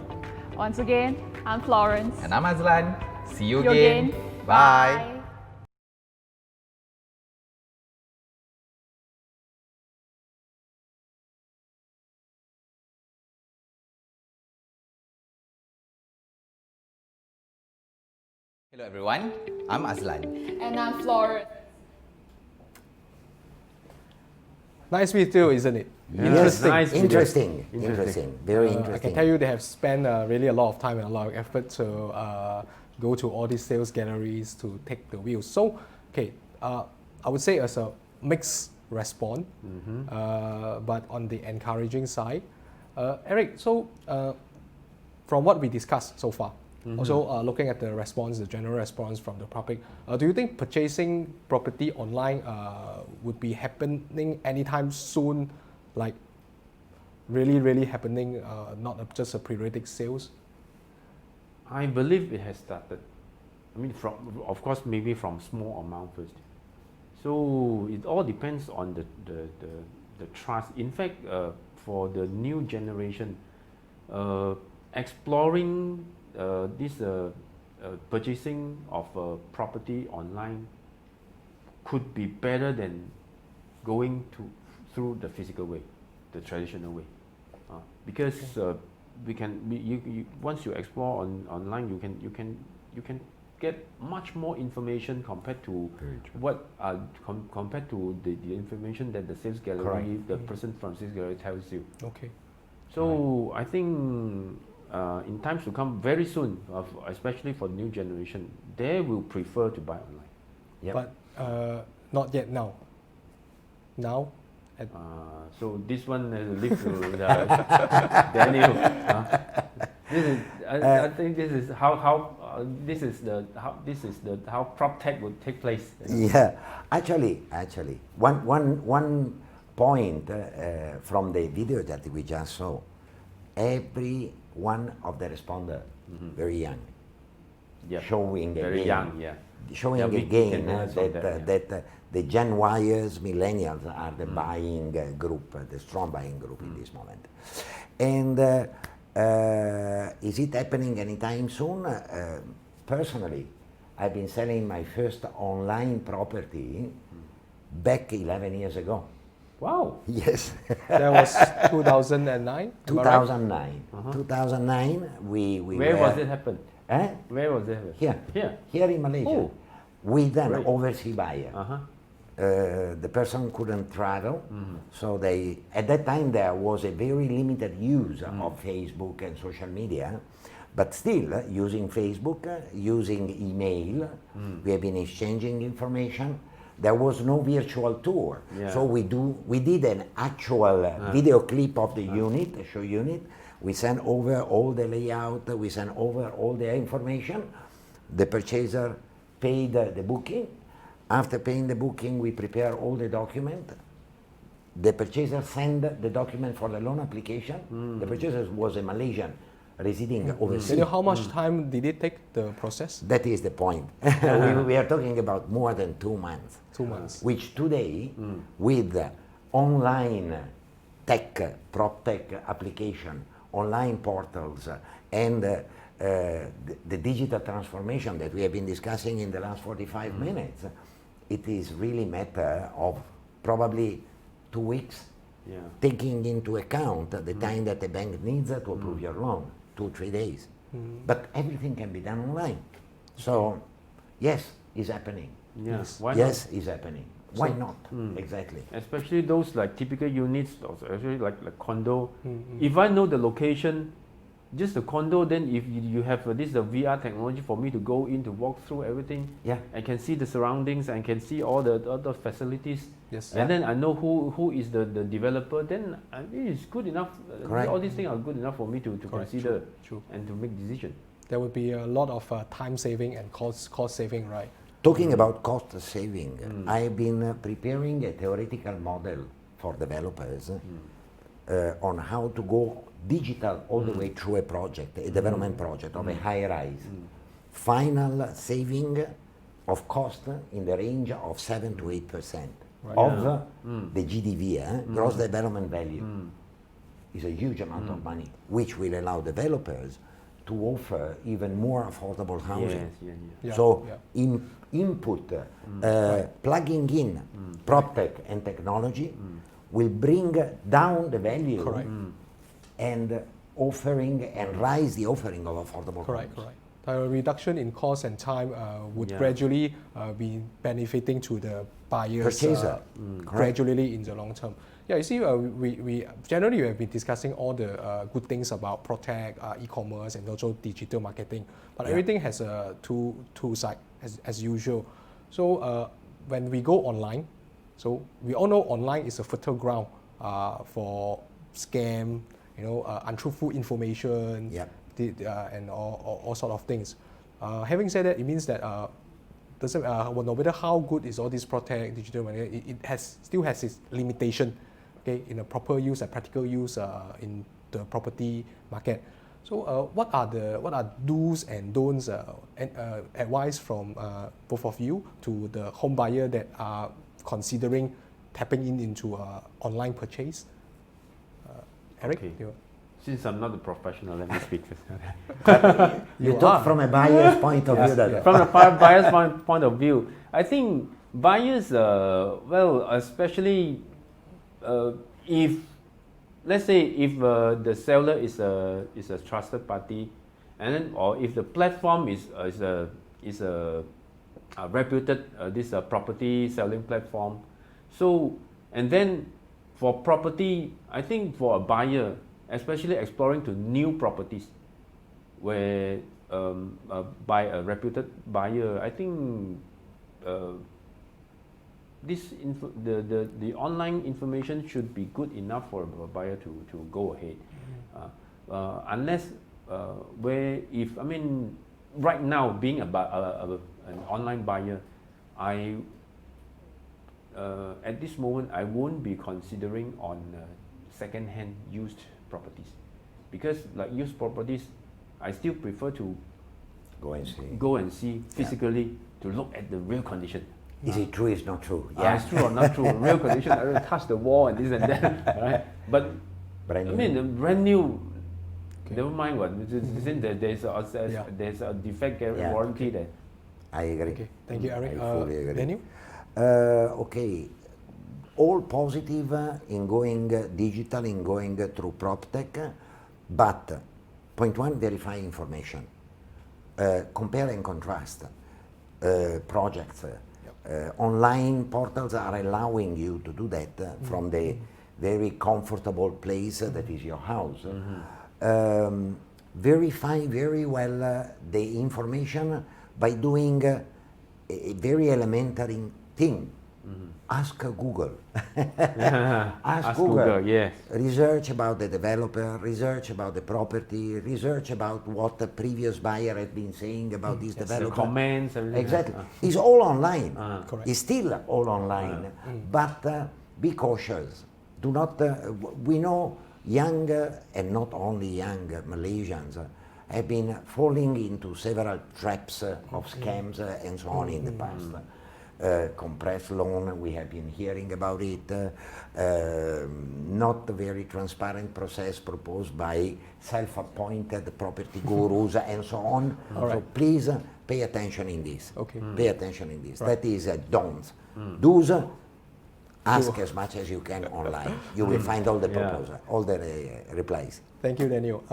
C: Once again, I'm Florence.
B: And I'm Azlan. See you
C: See you
B: again.
C: again.
B: Bye. Hello everyone, I'm Azlan.
C: And I'm Florence.
G: Nice video, isn't it?
H: Yes,
I: Nice video.
H: interesting, very
G: I
H: interesting.
G: can tell you they have spent really a lot of time and a lot of effort to go to all these sales galleries to take the views. So, okay, I would say as a mixed response, but on the encouraging side. Aric, so from what we discussed so far, also looking at the response, the general response from the public, do you think purchasing property online would be happening anytime soon, like really happening, not just a periodic sales?
I: I believe it has started. I mean, of course, maybe from small amount first. So it all depends on the trust. In fact, for the new generation, exploring this purchasing of a property online could be better than going through the physical way, the traditional way, because once you explore online, you can get much more information compared to compared to the information that the sales gallery, the person from sales gallery tells you.
G: Okay.
I: So I think in times to come, very soon, especially for the new generation, they will prefer to buy online.
H: Yep.
G: But not yet now. Now?
I: So this one has to leave to Daniel. I think this is how Proptech would take place.
H: Yeah, actually, one point from the video that we just saw, every one of the responders very young, showing
I: very
H: again,
I: young,
H: showing again that the Gen Yers, millennials are the buying group, the strong buying group in this moment. And is it happening anytime soon? Personally, I've been selling my first online property back 11 years ago.
G: Wow.
H: Yes.
G: That was 2009?
H: 2009. 2009, we
I: Where was it happen? Where was it happen?
H: Here in Malaysia.
I: Oh.
H: With an
I: Great.
H: overseas buyer. The person couldn't travel, so at that time there was a very limited use of Facebook and social media, but still using Facebook, using email, we have been exchanging information. There was no virtual tour, so we did an actual video clip of the unit, the show unit. We sent over all the layout, we sent over all the information. The purchaser paid the booking. After paying the booking, we prepare all the document. The purchaser sent the document for the loan application. The purchaser was a Malaysian residing overseas.
G: You know how much time did it take, the process?
H: That is the point. we are talking about more than 2 months.
G: 2 months.
H: Which today, with online tech, Proptech application, online portals, and the digital transformation that we have been discussing in the last 45 minutes, it is really matter of probably 2 weeks, taking into account the time that the bank needs to approve your loan, 2-3 days. But everything can be done online. So, yes, it's happening.
I: Yes,
H: yes, it's happening. Why not? Exactly.
I: Especially those like typical units, especially like condo. If I know the location, just the condo, then if you have the VR technology for me to go in to walk through everything, I can see the surroundings, I can see all the other facilities, and then I know who is the developer, then I think it's good enough. All these things are good enough for me to consider and to make decision.
G: There would be a lot of time saving and cost saving, right?
H: Talking about cost saving, I've been preparing a theoretical model for developers on how to go digital all the way through a project, a development project of a high rise. Final saving of cost in the range of 7 to 8% of the GDV, gross development value. Is a huge amount of money, which will allow developers to offer even more affordable housing. So input, plugging in Proptech and technology will bring down the value and offering and rise the offering of affordable homes.
G: The reduction in cost and time would gradually be benefiting to the buyers gradually in the long term. Yeah, you see, we generally have been discussing all the good things about Proptech, e-commerce, and also digital marketing. But everything has a two side as usual. So when we go online, so we all know online is a fertile ground for scam, untruthful information, and all sort of things. Having said that, it means that well, no matter how good is all this Proptech, digital marketing, it still has its limitation. Okay, in a proper use and practical use in the property market. So what are do's and don'ts and advice from both of you to the home buyer that are considering tapping into online purchase? Eric?
I: Okay. Since I'm not a professional, let me speak first.
H: You talk from a buyer's point of view. That
I: from a buyer's point of view, I think buyers, well, especially if, let's say, if the seller is a trusted party, and then, or if the platform is a reputed this property selling platform, so, and then for property, I think for a buyer, especially exploring to new properties, where by a reputed buyer, I think the online information should be good enough for a buyer to go ahead. Unless where if I mean right now being an online buyer, I at this moment I won't be considering on second-hand used properties, because like used properties, I still prefer to go and see physically to look at the real condition.
H: Is it true? It's not true.
I: It's true or not true. Real condition. I don't touch the wall and this and that. Right? But I mean, the brand new. Never mind what. There's a defect warranty there.
H: I agree.
G: Okay. Thank you, Aric.
H: I fully agree.
G: Daniel?
H: Okay. All positive in going digital, in going through Proptech, but point one, verify information. Compare and contrast projects. Online portals are allowing you to do that from the very comfortable place that is your house. Verify very well the information by doing a very elementary thing. Ask Google. Ask Google.
I: Yes.
H: Research about the developer, research about the property, research about what the previous buyer had been saying about this developer.
I: The comments.
H: Exactly. It's all online.
G: Correct.
H: It's still all online. But be cautious. Do not. We know young and not only young Malaysians have been falling into several traps of scams and so on in the past. Compressed loan, we have been hearing about it, not a very transparent process proposed by self-appointed property gurus and so on. So please pay attention in this. Pay attention in this. That is don'ts. Do's, ask as much as you can online. You will find all the proposals, all the replies.
G: Thank you, Daniel.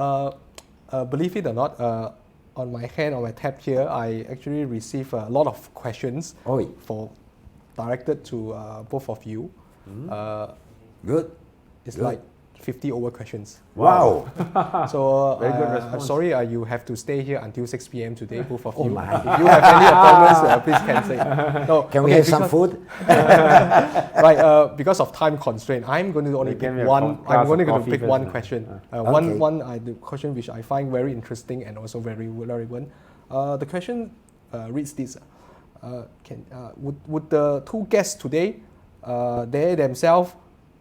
G: Believe it or not, on my hand, on my tab here, I actually received a lot of questions directed to both of you.
H: Good.
G: It's like 50 over questions.
H: Wow.
G: So
I: very good response.
G: I'm sorry you have to stay here until 6 p.m. today, both of you.
H: My.
G: If you have any appointments, please cancel. No,
H: can we have some food?
G: Right, because of time constraint, I'm going to only pick one. I'm only going to pick one question. The question which I find very interesting and also very relevant. The question reads this: would the two guests today, they themselves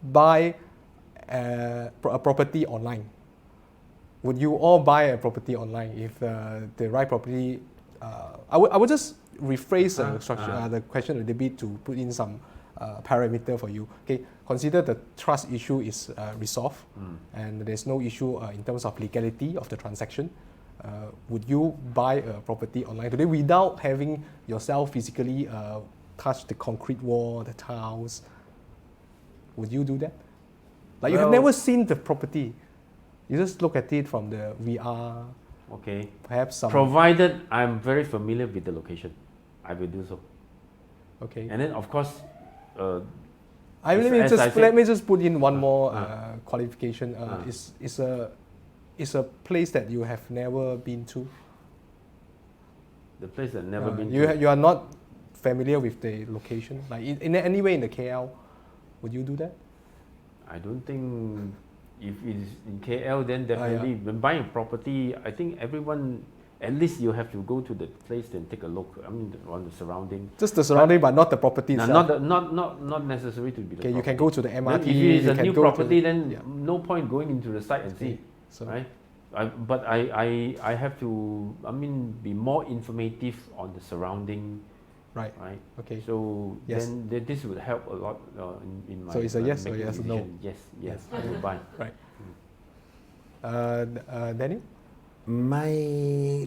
G: buy a property online? Would you all buy a property online if the right property? I would just rephrase the question a little bit to put in some parameter for you. Okay, consider the trust issue is resolved and there's no issue in terms of legality of the transaction. Would you buy a property online today without having yourself physically touch the concrete wall, the tiles? Would you do that? Like you have never seen the property, you just look at it from the VR
I: Okay.
G: Perhaps some.
I: Provided I'm very familiar with the location, I will do so.
G: Okay.
I: And then of course,
G: let me just put in one more qualification. It's a place that you have never been to.
I: The place that never been
G: you
I: to.
G: You are not familiar with the location, like in any way in the KL. Would you do that?
I: I don't think if it's in KL, then definitely when buying a property, I think everyone, at least you have to go to the place and take a look. I mean, on the surrounding.
G: Just the surrounding, but not the property itself.
I: Not necessary to be the property.
G: You can go to the MRT.
I: Then if it is a new property, then no point going into the site and see,
G: so
I: right? But I have to, be more informative on the surrounding.
G: Right.
I: Right.
G: Okay.
I: So then this would help a lot in my.
G: So it's a yes or yes or no?
I: Yes. I will buy.
G: Right. Daniel?
H: My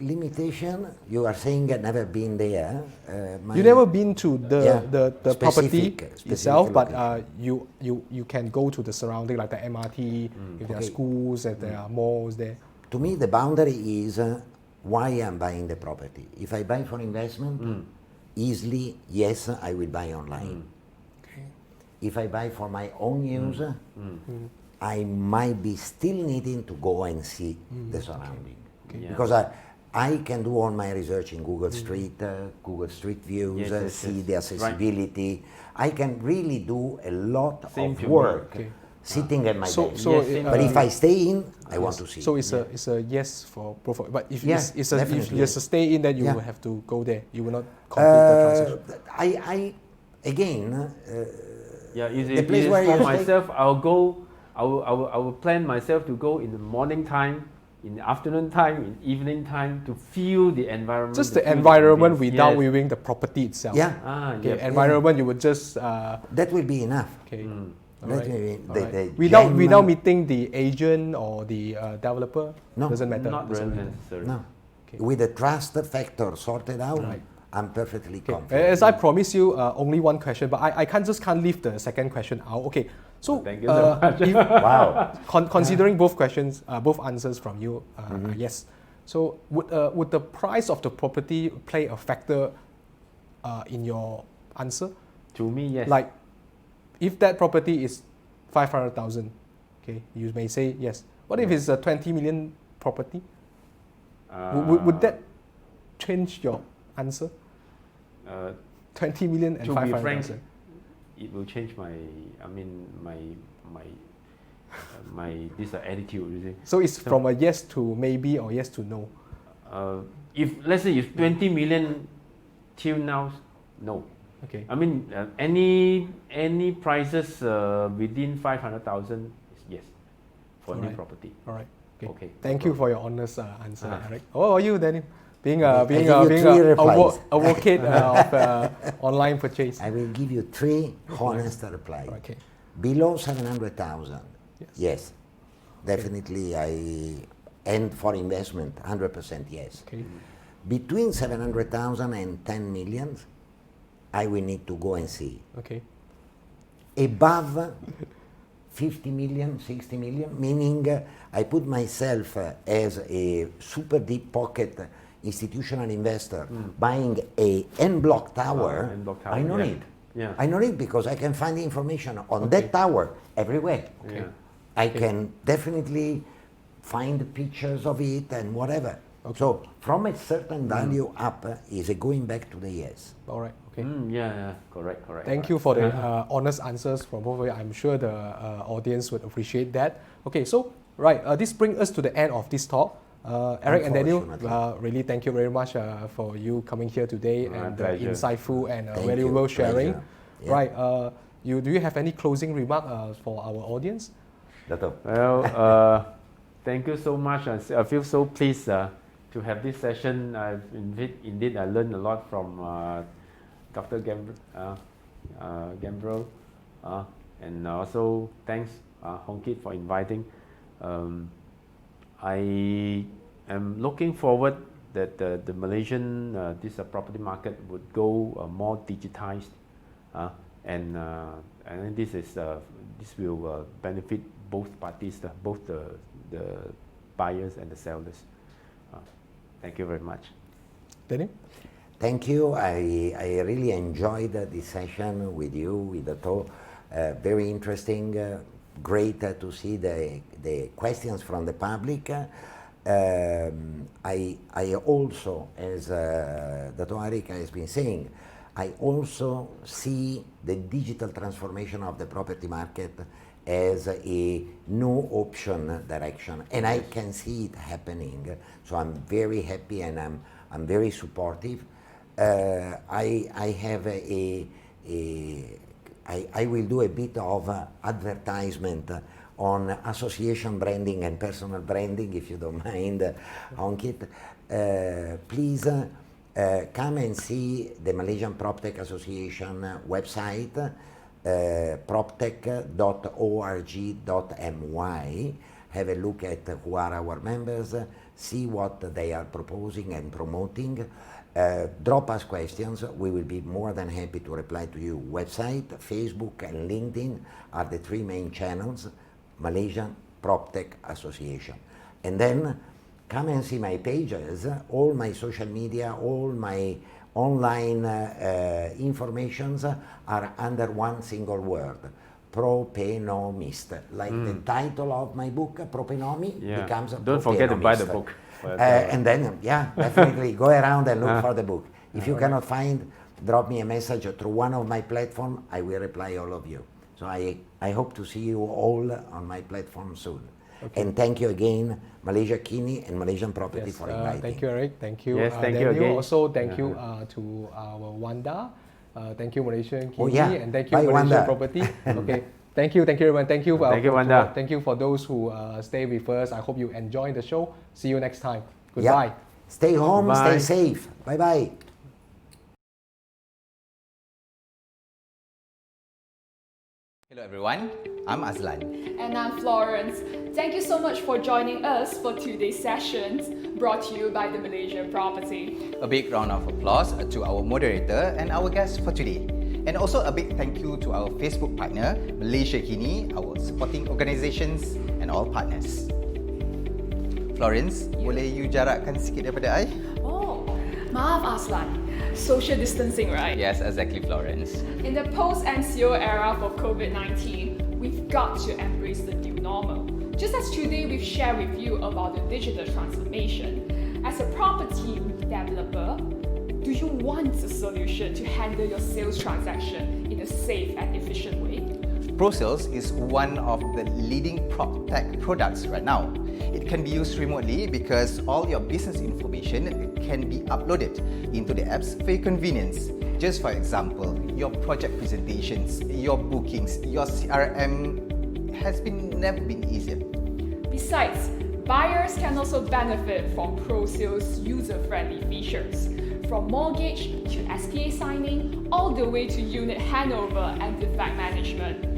H: limitation, you are saying I've never been there.
G: You never been to the property itself, but
H: location.
G: you can go to the surrounding, like the MRT, if there are schools, if there are malls there.
H: To me, the boundary is why I'm buying the property. If I buy for investment, easily, yes, I will buy online.
G: Okay.
H: If I buy for my own use, I might be still needing to go and see the surrounding.
G: Okay.
I: Yeah.
H: Because I can do all my research in Google Street, Google Street Views, see the accessibility. Right. I can really do a lot of work sitting at my desk. But if I stay in, I want to see.
G: So it's a yes for both. But if it's a stay in, then you will have to go there. You will not complete the transaction.
I: The place where for myself, I will plan myself to go in the morning time, in the afternoon time, in evening time, to feel the environment.
G: Just the environment without viewing the property itself. Environment, you would just.
H: That will be enough.
G: Okay.
H: Without
G: meeting the agent or the developer, doesn't matter.
I: Not really necessary.
H: No. Okay. With the trust factor sorted out, I'm perfectly confident.
G: As I promised you, only one question, but I can't leave the second question out. Okay, so
I: thank you so much.
G: Considering both questions, both answers from you, yes. So would the price of the property play a factor in your answer?
I: To me, yes.
G: Like, if that property is 500,000, okay, you may say yes. What if it's a 20 million property? Would that change your answer? 20 million and 500,000.
I: It will change my this attitude. You see.
G: So it's from a yes to maybe or yes to no.
I: If let's say if 20 million till now, no.
G: Okay.
I: Any prices within 500,000 is yes for new property.
G: All right.
I: Okay.
G: Thank you for your honest answer, Aric. How are you, Danny? Being a advocate of online purchase.
H: I will give you 3 honest replies.
G: Okay.
H: Below 700,000, yes, definitely and for investment, 100% yes.
G: Okay.
H: Between 700,000 and 10 million, I will need to go and see.
G: Okay.
H: Above 50 million, 60 million, meaning I put myself as a super deep pocket institutional investor buying a en-block tower, I know it.
I: Yeah.
H: I know it because I can find information on that tower everywhere.
I: Okay.
H: I can definitely find pictures of it and whatever. Okay. So from a certain value up is going back to the yes.
G: All right. Okay.
I: Correct.
G: Thank you for the honest answers from both of you. I'm sure the audience would appreciate that. Okay, so this brings us to the end of this talk. Aric and Daniel, really thank you very much for you coming here today and insightful and valuable sharing. Right. Do you have any closing remark for our audience?
H: Dato.
I: Well, thank you so much. I feel so pleased to have this session. Indeed, I learned a lot from Dr. Gambero, and also thanks Hongkit for inviting. I am looking forward that the Malaysian this property market would go more digitized, and this will benefit both parties, both the buyers and the sellers. Thank you very much.
G: Daniel?
H: Thank you. I really enjoyed this session with you, with Dato. Very interesting. Great to see the questions from the public. I also, as Dato Aric has been saying, I also see the digital transformation of the property market as a no option direction, and I can see it happening. So I'm very happy and I'm very supportive. I will do a bit of advertisement on association branding and personal branding, if you don't mind, Honkit. Please come and see the Malaysian Proptech Association website, proptech.org.my. Have a look at who are our members, see what they are proposing and promoting. Drop us questions. We will be more than happy to reply to you. Website, Facebook and LinkedIn are the three main channels, Malaysian Proptech Association. And then come and see my pages, all my social media, all my online informations are under one single word, propenomist. Like the title of my book, Propenomi, becomes a
I: Don't forget to buy the book.
H: And then, definitely go around and look for the book. If you cannot find, drop me a message through one of my platforms. I will reply all of you. So I hope to see you all on my platform soon. Okay. And thank you again, Malaysia Kini and Malaysian Property for inviting.
G: Thank you, Aric. Thank you.
I: Yes, thank you
G: Daniel.
I: again.
G: Also, thank you to our Wanda. Thank you, Malaysian Kini, and thank you,
H: Bye,
G: Malaysian
H: Wanda.
G: Property. Okay. Thank you, everyone. Thank you,
I: Wanda.
G: Thank you for those who stay with us. I hope you enjoy the show. See you next time. Goodbye.
H: Stay home,
I: Bye.
H: stay safe. Bye-bye.
B: Hello everyone, I'm Azlan.
C: And I'm Florence. Thank you so much for joining us for today's sessions, brought to you by the Malaysian Property.
B: A big round of applause to our moderator and our guest for today. And also a big thank you to our Facebook partner, Malaysia Kini, our supporting organisations and all partners. Florence, boleh you jarakkan sikit daripada I?
C: Oh, maaf Aslan. Social distancing, right?
B: Yes, exactly, Florence.
C: In the post-MCO era for COVID-19, we've got to embrace the new normal. Just as today we've shared with you about the digital transformation. As a property developer, do you want a solution to handle your sales transaction in a safe and efficient way?
B: ProSales is one of the leading Proptech products right now. It can be used remotely because all your business information can be uploaded into the apps for your convenience. Just for example, your project presentations, your bookings, your CRM has never been easier.
C: Besides, buyers can also benefit from ProSales user-friendly features, from mortgage to SPA signing, all the way to unit handover and defect management.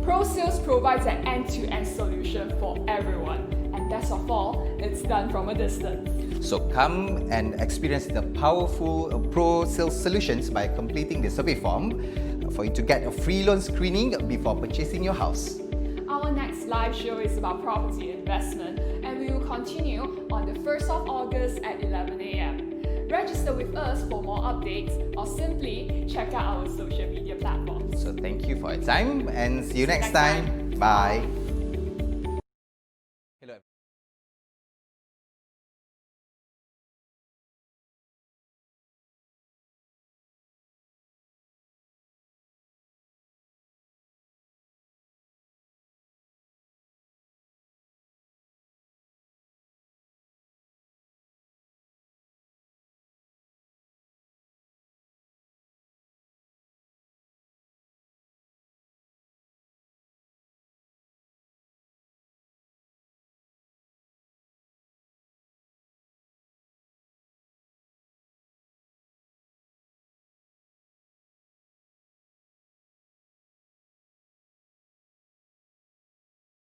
C: ProSales provides an end-to-end solution for everyone, and best of all, it's done from a distance.
B: So come and experience the powerful ProSales solutions by completing the survey form for you to get a free loan screening before purchasing your house.
C: Our next live show is about property investment, and we will continue on the 1st of August at 11 a.m. Register with us for more updates or simply check out our social media platforms.
B: So thank you for your time and see you next time. Bye.